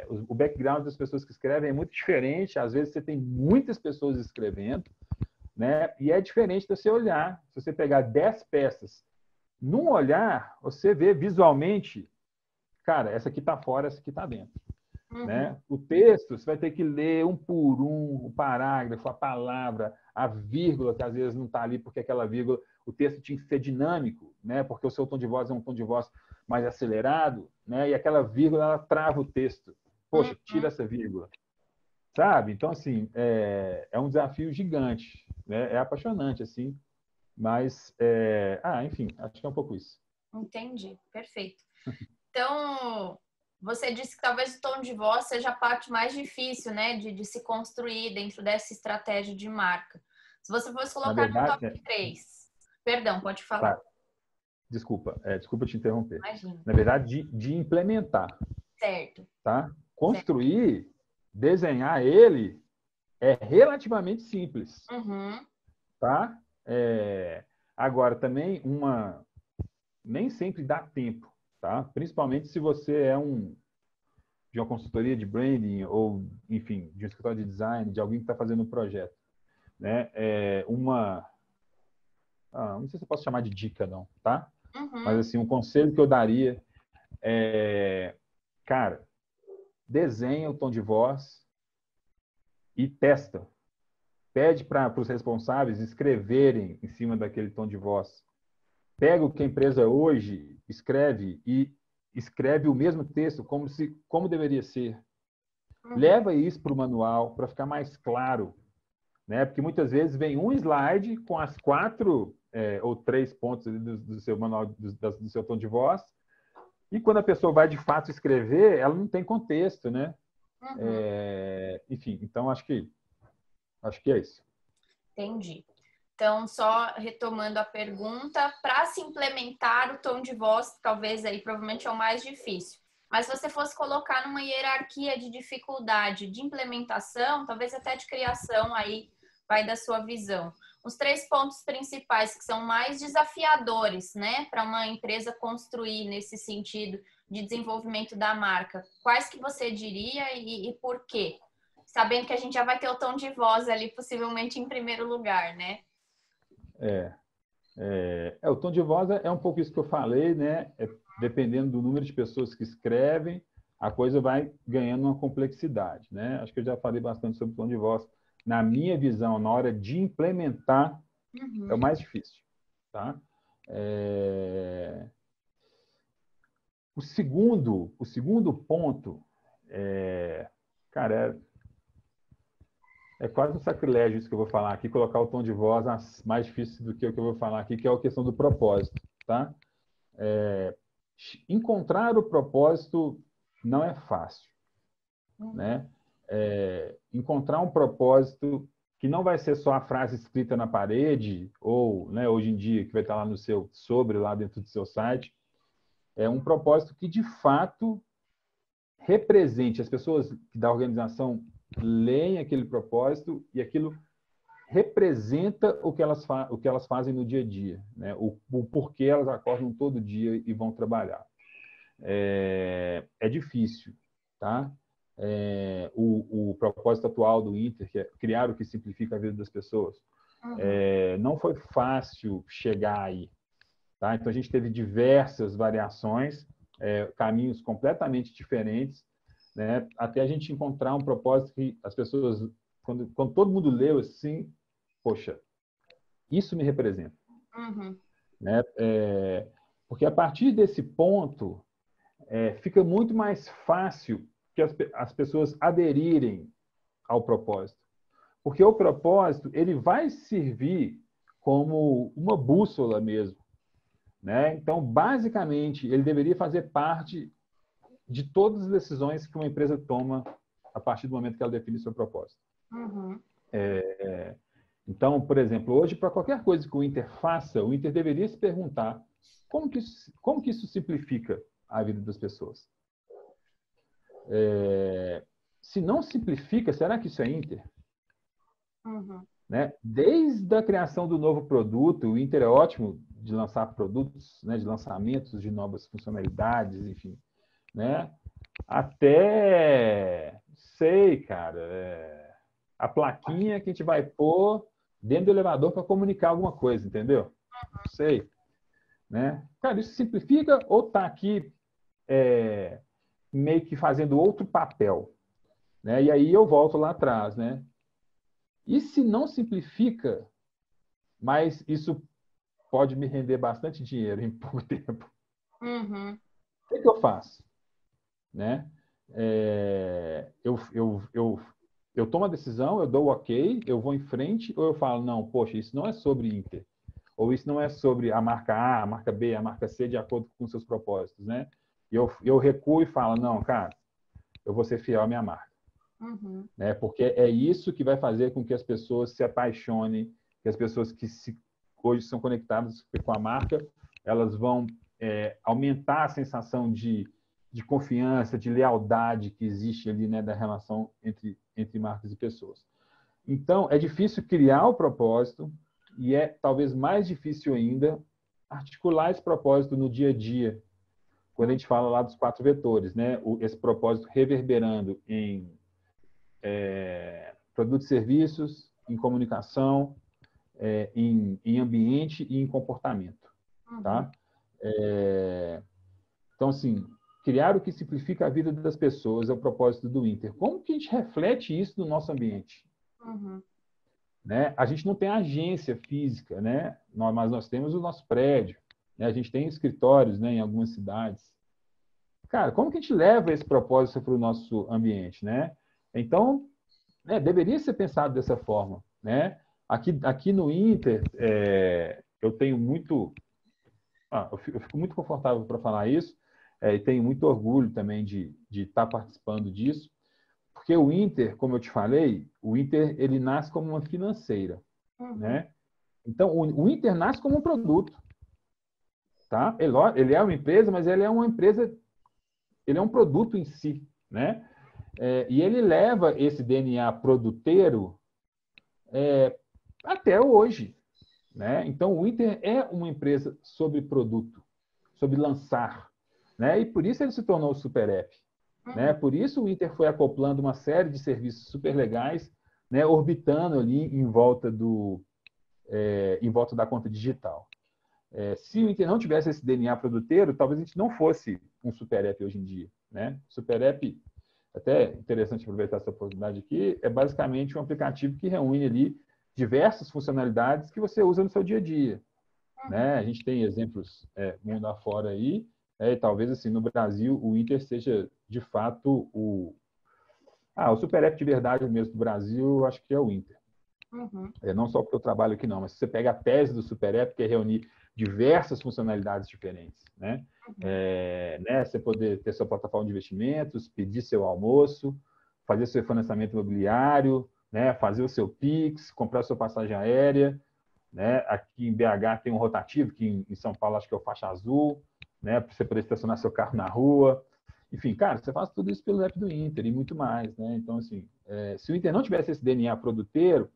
O background das pessoas que escrevem é muito diferente. Às vezes você tem muitas pessoas escrevendo, né? E é diferente de você olhar. Se você pegar 10 peças, num olhar, você vê visualmente, cara, essa aqui está fora, essa aqui está dentro. Né? O texto, você vai ter que ler um por um, o parágrafo, a palavra, a vírgula, que às vezes não está ali, porque aquela vírgula, o texto tinha que ser dinâmico, né? Porque o seu tom de voz é um tom de voz mais acelerado, né? E aquela vírgula, ela trava o texto. Poxa, tira essa vírgula. Sabe? Então, assim, é um desafio gigante, né? É apaixonante, assim, mas, enfim, acho que é um pouco isso. Entendi, perfeito. Então, você disse que talvez o tom de voz seja a parte mais difícil, né, de se construir dentro dessa estratégia de marca. Se você fosse colocar no top 3, Perdão, pode falar. Tá. Desculpa, desculpa te interromper. Imagina. Na verdade, de implementar. Certo. Tá? Construir, desenhar ele é relativamente simples. Uhum. Tá? Agora, também, nem sempre dá tempo. Tá? Principalmente se você é de uma consultoria de branding ou, enfim, de um escritório de design, de alguém que está fazendo um projeto. Né? Não sei se eu posso chamar de dica, não, tá? Uhum. Mas, assim, um conselho que eu daria cara, desenha o tom de voz e testa. Pede para os responsáveis escreverem em cima daquele tom de voz. Pega o que a empresa hoje escreve e escreve o mesmo texto como deveria ser. Uhum. Leva isso para o manual para ficar mais claro. Né? Porque muitas vezes vem um slide com as 4 ou 3 pontos do seu manual, do seu tom de voz, e quando a pessoa vai de fato escrever, ela não tem contexto, né? Uhum. Enfim, então acho que é isso. Entendi. Então, só retomando a pergunta, para se implementar o tom de voz, talvez aí provavelmente é o mais difícil. Mas se você fosse colocar numa hierarquia de dificuldade de implementação, talvez até de criação, aí vai da sua visão. Os 3 pontos principais que são mais desafiadores, né, para uma empresa construir nesse sentido de desenvolvimento da marca, quais que você diria e por quê? Sabendo que a gente já vai ter o tom de voz ali, possivelmente em primeiro lugar, né? O tom de voz é um pouco isso que eu falei, né? Dependendo do número de pessoas que escrevem, a coisa vai ganhando uma complexidade, né? Acho que eu já falei bastante sobre o tom de voz. Na minha visão, na hora de implementar, é o mais difícil, tá? O segundo ponto, cara, é quase um sacrilégio isso que eu vou falar aqui, colocar o tom de voz mais difícil do que o que eu vou falar aqui, que é a questão do propósito, tá? Encontrar o propósito não é fácil, né? Encontrar um propósito que não vai ser só a frase escrita na parede ou, né, hoje em dia que vai estar lá lá dentro do seu site, é um propósito que de fato represente as pessoas da organização leem aquele propósito e aquilo representa o que elas fazem no dia a dia, né? O porquê elas acordam todo dia e vão trabalhar. É difícil, tá? O propósito atual do Inter, que é criar o que simplifica a vida das pessoas, não foi fácil chegar aí, tá? Então a gente teve diversas variações, caminhos completamente diferentes, né? Até a gente encontrar um propósito que as pessoas, quando todo mundo leu assim, poxa, isso me representa. Uhum. Né? Porque a partir desse ponto, fica muito mais fácil que as pessoas aderirem ao propósito. Porque o propósito, ele vai servir como uma bússola mesmo. Né? Então, basicamente, ele deveria fazer parte de todas as decisões que uma empresa toma a partir do momento que ela define seu propósito. Uhum. Então, por exemplo, hoje, para qualquer coisa que o Inter faça, o Inter deveria se perguntar como que isso simplifica a vida das pessoas. Se não simplifica, será que isso é Inter? Uhum. Né? Desde a criação do novo produto, o Inter é ótimo de lançar produtos, né, de lançamentos de novas funcionalidades, enfim, né? Até, sei, cara, a plaquinha que a gente vai pôr dentro do elevador para comunicar alguma coisa, entendeu? Sei, né? Cara, isso simplifica ou está aqui meio que fazendo outro papel, né? E aí eu volto lá atrás, né? E se não simplifica, mas isso pode me render bastante dinheiro em pouco tempo, Uhum. o que eu faço? Né? Eu tomo a decisão, eu dou o ok, eu vou em frente, ou eu falo, não, poxa, isso não é sobre Inter, ou isso não é sobre a marca A, a marca B, a marca C, de acordo com seus propósitos, né? E eu recuo e falo, não, cara, eu vou ser fiel à minha marca. Uhum. Né? Porque é isso que vai fazer com que as pessoas se apaixonem, que as pessoas que hoje são conectadas com a marca, elas vão aumentar a sensação de confiança, de lealdade que existe ali, né, da relação entre marcas e pessoas. Então, é difícil criar o propósito e é talvez mais difícil ainda articular esse propósito no dia a dia, quando a gente fala lá dos 4 vetores, né? Esse propósito reverberando em produtos e serviços, em comunicação, em ambiente e em comportamento. Tá? Então, assim, criar o que simplifica a vida das pessoas é o propósito do Inter. Como que a gente reflete isso no nosso ambiente? Né? A gente não tem agência física, né? Mas nós temos o nosso prédio, né? A gente tem escritórios, né, em algumas cidades. Cara, como que a gente leva esse propósito para o nosso ambiente, né? Então, deveria ser pensado dessa forma, né? Aqui no Inter, eu tenho muito... eu fico muito confortável para falar isso, e tenho muito orgulho também de estar participando disso, porque o Inter, como eu te falei, o Inter ele nasce como uma financeira, né? Então, o Inter nasce como um produto, tá? Ele é uma empresa, mas ele é uma empresa, ele é um produto em si, né? E ele leva esse DNA produteiro até hoje, né? Então, o Inter é uma empresa sobre produto, sobre lançar, né? E por isso ele se tornou o Super App, né? Por isso o Inter foi acoplando uma série de serviços super legais, né? Orbitando ali em volta da conta digital. Se o Inter não tivesse esse DNA produteiro, talvez a gente não fosse um Super App hoje em dia, né? Super App, até interessante aproveitar essa oportunidade aqui, é basicamente um aplicativo que reúne ali diversas funcionalidades que você usa no seu dia a dia, né? A gente tem exemplos mundo afora aí, e talvez assim no Brasil o Inter seja de fato o Super App de verdade mesmo do Brasil, acho que é o Inter. Não só porque eu trabalho aqui não, mas se você pega a tese do Super App, que é reunir diversas funcionalidades diferentes, né? Você poder ter sua plataforma de investimentos, pedir seu almoço, fazer seu financiamento imobiliário, né? Fazer o seu Pix, comprar sua passagem aérea, né? Aqui em BH tem um rotativo, que em São Paulo acho que é o faixa azul, né? Para você poder estacionar seu carro na rua. Enfim, cara, você faz tudo isso pelo app do Inter e muito mais, né? Então, assim, se o Inter não tivesse esse DNA produteiro,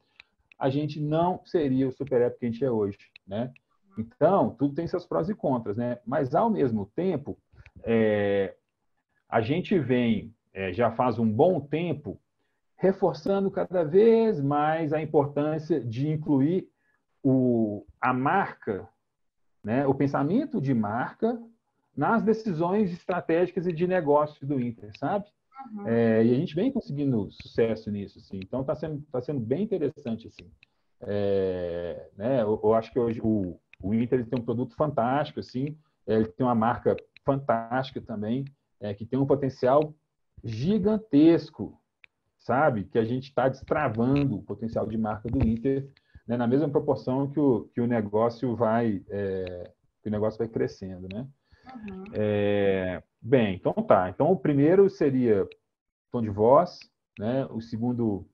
a gente não seria o super app que a gente é hoje, né? Então, tudo tem seus prós e contras, né? Mas, ao mesmo tempo, a gente vem, já faz um bom tempo, reforçando cada vez mais a importância de incluir a marca, né? O pensamento de marca nas decisões estratégicas e de negócio do Inter, sabe? E a gente vem conseguindo sucesso nisso, assim. Então, está sendo bem interessante, assim. Né? Eu acho que hoje o Inter tem um produto fantástico, assim. Ele tem uma marca fantástica também, que tem um potencial gigantesco, sabe? Que a gente está destravando o potencial de marca do Inter, né? Na mesma proporção que o negócio vai crescendo, né? Bem, então tá. Então, o primeiro seria tom de voz, né? O segundo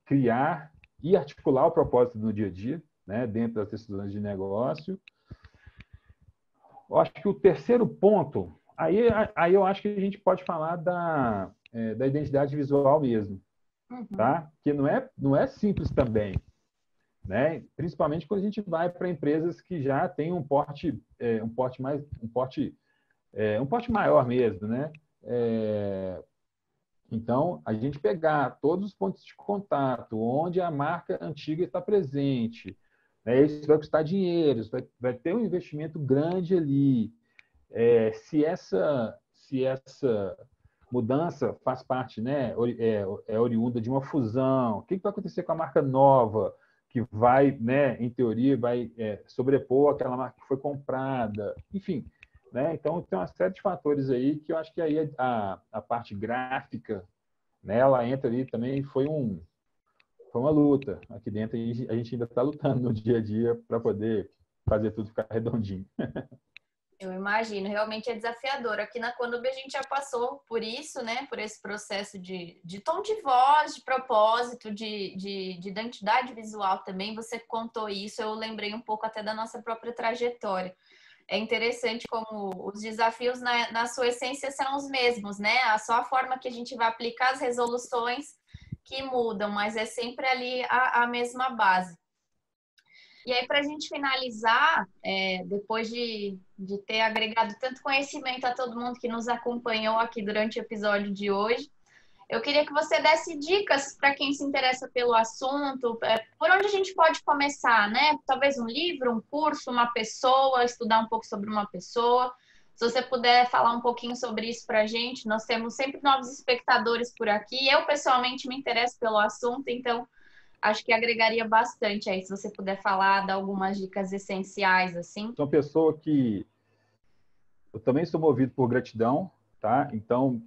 criar e articular o propósito no dia a dia, né? Dentro das decisões de negócio. Eu acho que o terceiro ponto, aí eu acho que a gente pode falar da identidade visual mesmo, tá? Que não é simples também, né? Principalmente quando a gente vai para empresas que já têm um porte maior mesmo, né? Então, a gente pegar todos os pontos de contato, onde a marca antiga está presente, né? Isso vai custar dinheiro, vai ter um investimento grande ali. Se essa mudança faz parte, né, oriunda de uma fusão, o que vai acontecer com a marca nova, que vai, né, em teoria, vai sobrepor aquela marca que foi comprada, enfim. Né? Então, tem uma série de fatores aí que eu acho que aí a parte gráfica, né, ela entra ali também, foi uma luta. Aqui dentro a gente ainda está lutando no dia a dia para poder fazer tudo ficar redondinho. Eu imagino, realmente é desafiador. Aqui na Conub a gente já passou por isso, né? Por esse processo de tom de voz, de propósito, de identidade visual também. Você contou isso, eu lembrei um pouco até da nossa própria trajetória. É interessante como os desafios na sua essência são os mesmos, né? Só a forma que a gente vai aplicar as resoluções que mudam, mas é sempre ali a mesma base. E aí, para a gente finalizar, depois de ter agregado tanto conhecimento a todo mundo que nos acompanhou aqui durante o episódio de hoje, eu queria que você desse dicas para quem se interessa pelo assunto, por onde a gente pode começar, né? Talvez um livro, um curso, uma pessoa, estudar um pouco sobre uma pessoa. Se você puder falar um pouquinho sobre isso para a gente, nós temos sempre novos espectadores por aqui. Eu, pessoalmente, me interesso pelo assunto, então acho que agregaria bastante aí, se você puder falar, dar algumas dicas essenciais, assim. Sou uma pessoa que... Eu também sou movido por gratidão, tá? Então,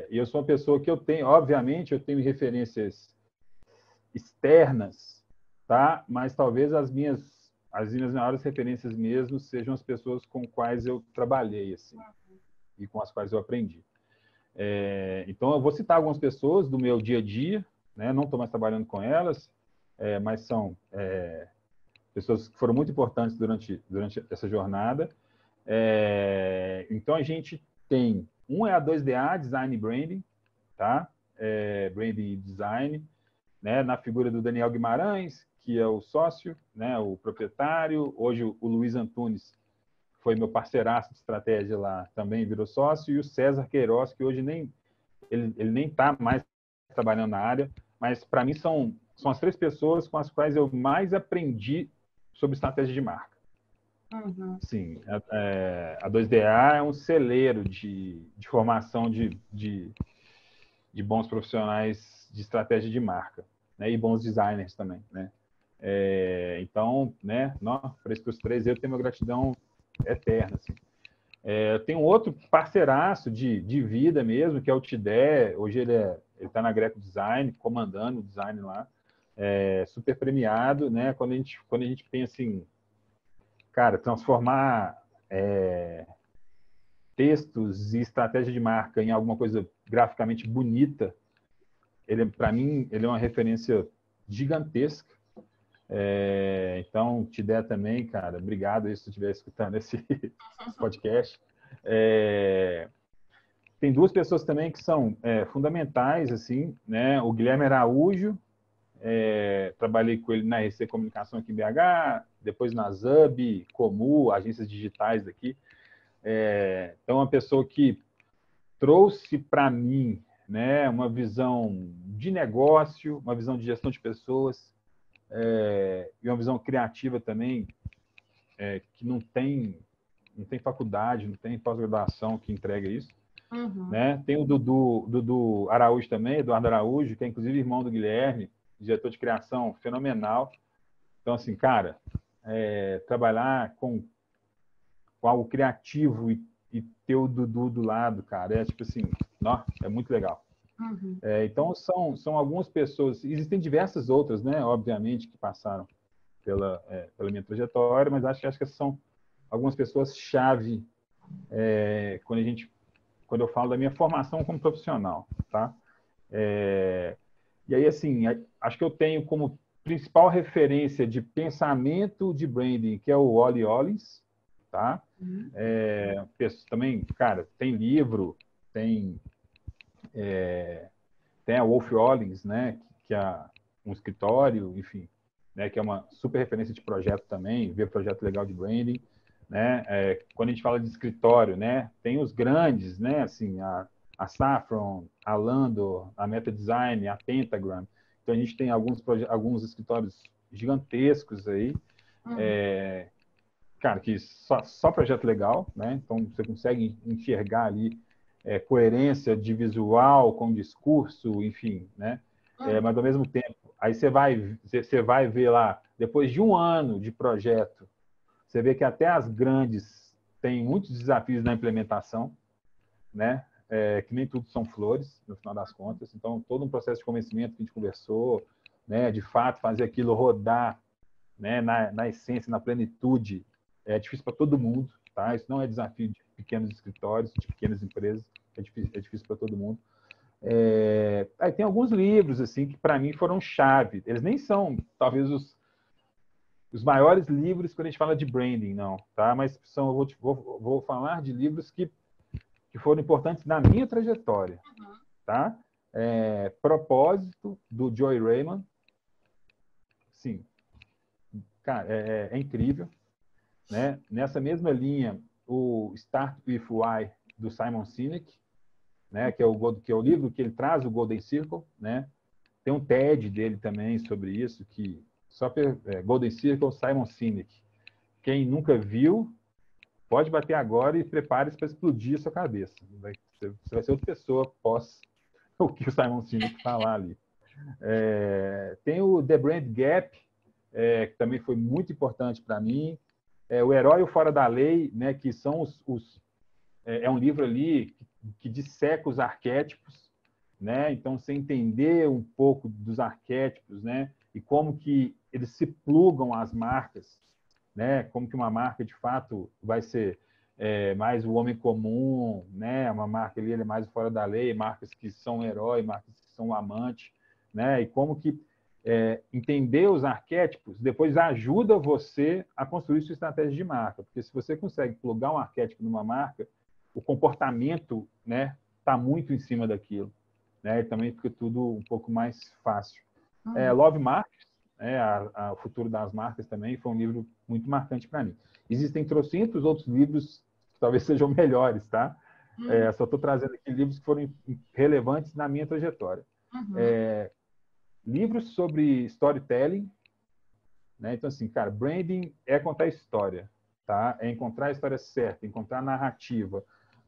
eu sou uma pessoa que eu tenho... Obviamente, eu tenho referências externas, tá? Mas talvez as minhas maiores referências mesmo sejam as pessoas com quais eu trabalhei, assim, e com as quais eu aprendi. Então, eu vou citar algumas pessoas do meu dia a dia, né? Não estou mais trabalhando com elas, mas são pessoas que foram muito importantes durante essa jornada. Então, a gente tem... Um é a 2DA, Design e Branding, tá? Branding e Design, né? Na figura do Daniel Guimarães, que é o sócio, né? O proprietário. Hoje, o Luiz Antunes foi meu parceiraço de estratégia lá, também virou sócio. E o César Queiroz, que hoje ele nem está mais trabalhando na área, mas para mim são as três pessoas com as quais eu mais aprendi sobre estratégia de marca. Uhum. Sim, a 2DA é um celeiro de formação de bons profissionais de estratégia de marca, né? E bons designers também, né? Então, né? Para esses três eu tenho uma gratidão eterna, assim. Eu tenho outro parceiraço de vida mesmo, que é o Tidé. Hoje ele está na Greco Design, comandando o design lá, super premiado, né? Quando a gente pensa em, cara, transformar textos e estratégia de marca em alguma coisa graficamente bonita, para mim, ele é uma referência gigantesca. Então, Tidé também, cara, obrigado se você estiver escutando esse podcast. Tem duas pessoas também que são fundamentais, assim, né? O Guilherme Araújo, trabalhei com ele na RC Comunicação aqui em BH, depois na ZUB, Comu, agências digitais daqui. Então, uma pessoa que trouxe para mim, né, uma visão de negócio, uma visão de gestão de pessoas, e uma visão criativa também, que não tem faculdade, não tem pós-graduação que entrega isso. Uhum. Né? Tem o Dudu Araújo também, Eduardo Araújo, que é inclusive irmão do Guilherme, diretor de criação fenomenal. Então, assim, cara, trabalhar com algo criativo e ter o Dudu do lado, cara, tipo assim, é muito legal. Uhum. Então, são algumas pessoas, existem diversas outras, né, obviamente, que passaram pela minha trajetória, mas acho que essas são algumas pessoas-chave quando eu falo da minha formação como profissional, tá? E aí, assim, acho que eu tenho como principal referência de pensamento de branding, que é o Wally Ollins, tá? Uhum. Também, cara, tem livro, tem a Wolf Ollins, né? Que é um escritório, enfim, né? Que é uma super referência de projeto também, ver projeto legal de branding, né? Quando a gente fala de escritório, né? Tem os grandes, né? Assim, a Saffron, a Landor, a Meta Design, a Pentagram. Então, a gente tem alguns escritórios gigantescos aí, cara, que só projeto legal, né? Então, você consegue enxergar ali coerência de visual com discurso, enfim, né? Mas, ao mesmo tempo, aí você vai ver lá, depois de um ano de projeto, você vê que até as grandes têm muitos desafios na implementação, né? Que nem tudo são flores, no final das contas. Então, todo um processo de convencimento que a gente conversou, né? De fato, fazer aquilo rodar, né? Na essência, na plenitude, é difícil para todo mundo, tá? Isso não é desafio de pequenos escritórios, de pequenas empresas, é difícil para todo mundo. Aí tem alguns livros assim que para mim foram chave. Eles nem são talvez os maiores livros quando a gente fala de branding, não, tá? Mas vou falar de livros que foram importantes na minha trajetória, tá? Propósito, do Joy Raymond. Sim, cara, é incrível, né? Nessa mesma linha, o Start With Why, do Simon Sinek, né? Que é o livro que ele traz o Golden Circle, né? Tem um TED dele também sobre isso, que Golden Circle, Simon Sinek. Quem nunca viu, pode bater agora e prepare-se para explodir a sua cabeça. Você vai ser outra pessoa após o que o Simon Sinek falar ali. Tem o The Brand Gap, que também foi muito importante para mim. O Herói e o Fora da Lei, né, que são é um livro ali que disseca os arquétipos, né? Então, você entender um pouco dos arquétipos, né? E como que eles se plugam às marcas, né? Como que uma marca, de fato, vai ser mais o homem comum, né? Uma marca ali é mais fora da lei, marcas que são o herói, marcas que são o amante, né? E como que entender os arquétipos depois ajuda você a construir sua estratégia de marca. Porque se você consegue plugar um arquétipo numa marca, o comportamento, né, está muito em cima daquilo, né? E também fica tudo um pouco mais fácil. Love Markets, o futuro das marcas também foi um livro muito marcante para mim. Existem trocentos outros livros que talvez sejam melhores, tá? Só estou trazendo aqui livros que foram relevantes na minha trajetória. Livros sobre storytelling, né? Então, assim, cara, branding é contar história, tá? É encontrar a história certa, encontrar a narrativa,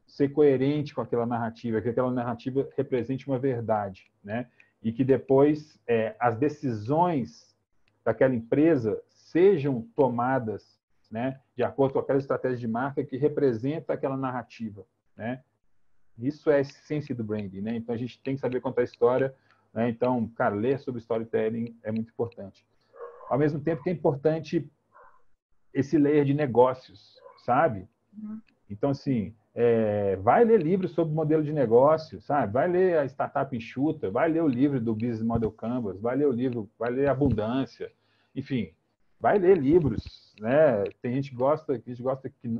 ser coerente com aquela narrativa, que aquela narrativa represente uma verdade, né? E que depois as decisões daquela empresa sejam tomadas, né, de acordo com aquela estratégia de marca que representa aquela narrativa, né? Isso é a essência do branding, né? Então, a gente tem que saber contar a história, né? Então, cara, ler sobre storytelling é muito importante. Ao mesmo tempo que é importante esse layer de negócios, sabe? Então, assim, vai ler livros sobre modelo de negócio, sabe? Vai ler a Startup Enxuta, vai ler o livro do Business Model Canvas, vai ler Abundância, enfim, vai ler livros, né? Tem gente que gosta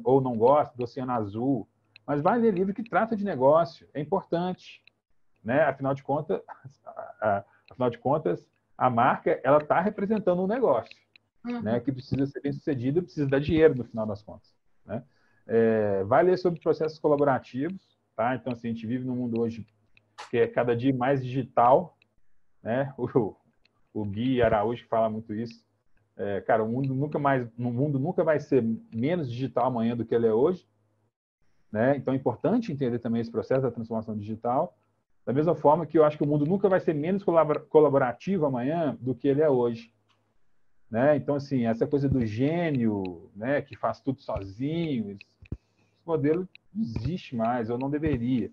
ou não gosta do Oceano Azul, mas vai ler livro que trata de negócio, é importante, né? Afinal de contas, a marca ela está representando um negócio, né? Que precisa ser bem sucedido e precisa dar dinheiro no final das contas, né? Vai ler sobre processos colaborativos, tá? Então, assim, a gente vive num mundo hoje que é cada dia mais digital, né? O Gui Araújo fala muito isso. Cara, o mundo nunca vai ser menos digital amanhã do que ele é hoje, né? Então, é importante entender também esse processo da transformação digital. Da mesma forma que eu acho que o mundo nunca vai ser menos colaborativo amanhã do que ele é hoje, né? Então, assim, essa coisa do gênio, né, que faz tudo sozinho, esse modelo não existe mais, ou não deveria,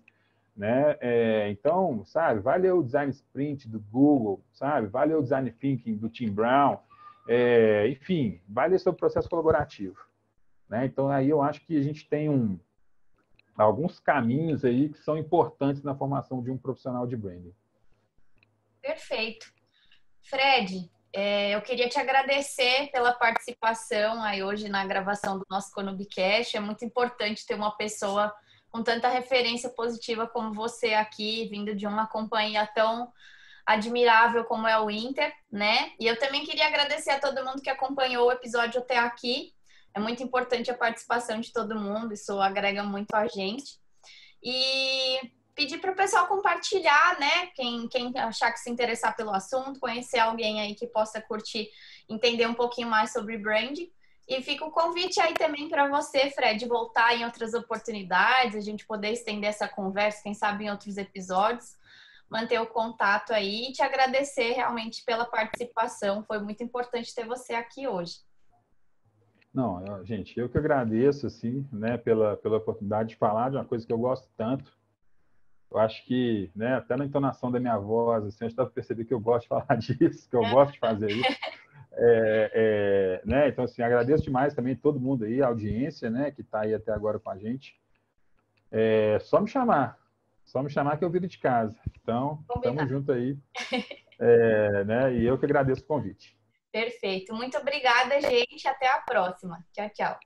né? Então, sabe, vai ler o Design Sprint do Google, sabe? Vai ler o Design Thinking do Tim Brown, enfim, vai ler sobre o processo colaborativo, né? Então, aí eu acho que a gente tem alguns caminhos aí que são importantes na formação de um profissional de branding. Perfeito. Fred, eu queria te agradecer pela participação aí hoje na gravação do nosso Conubicast. É muito importante ter uma pessoa com tanta referência positiva como você aqui, vindo de uma companhia tão admirável como é o Inter, né? E eu também queria agradecer a todo mundo que acompanhou o episódio até aqui. É muito importante a participação de todo mundo, isso agrega muito a gente. E pedir para o pessoal compartilhar, né? Quem achar que se interessar pelo assunto, conhecer alguém aí que possa curtir, entender um pouquinho mais sobre branding. E fica o convite aí também para você, Fred, voltar em outras oportunidades, a gente poder estender essa conversa, quem sabe em outros episódios, manter o contato aí e te agradecer realmente pela participação. Foi muito importante ter você aqui hoje. Não, gente, eu que agradeço, assim, né, pela oportunidade de falar de uma coisa que eu gosto tanto. Eu acho que, né, até na entonação da minha voz, assim, eu dá para perceber que eu gosto de falar disso, que eu gosto de fazer isso. Né? Então, assim, agradeço demais também todo mundo aí, a audiência, né, que está aí até agora com a gente. Só me chamar. Só me chamar que eu viro de casa. Então, estamos junto aí. Né? E eu que agradeço o convite. Perfeito. Muito obrigada, gente. Até a próxima. Tchau, tchau.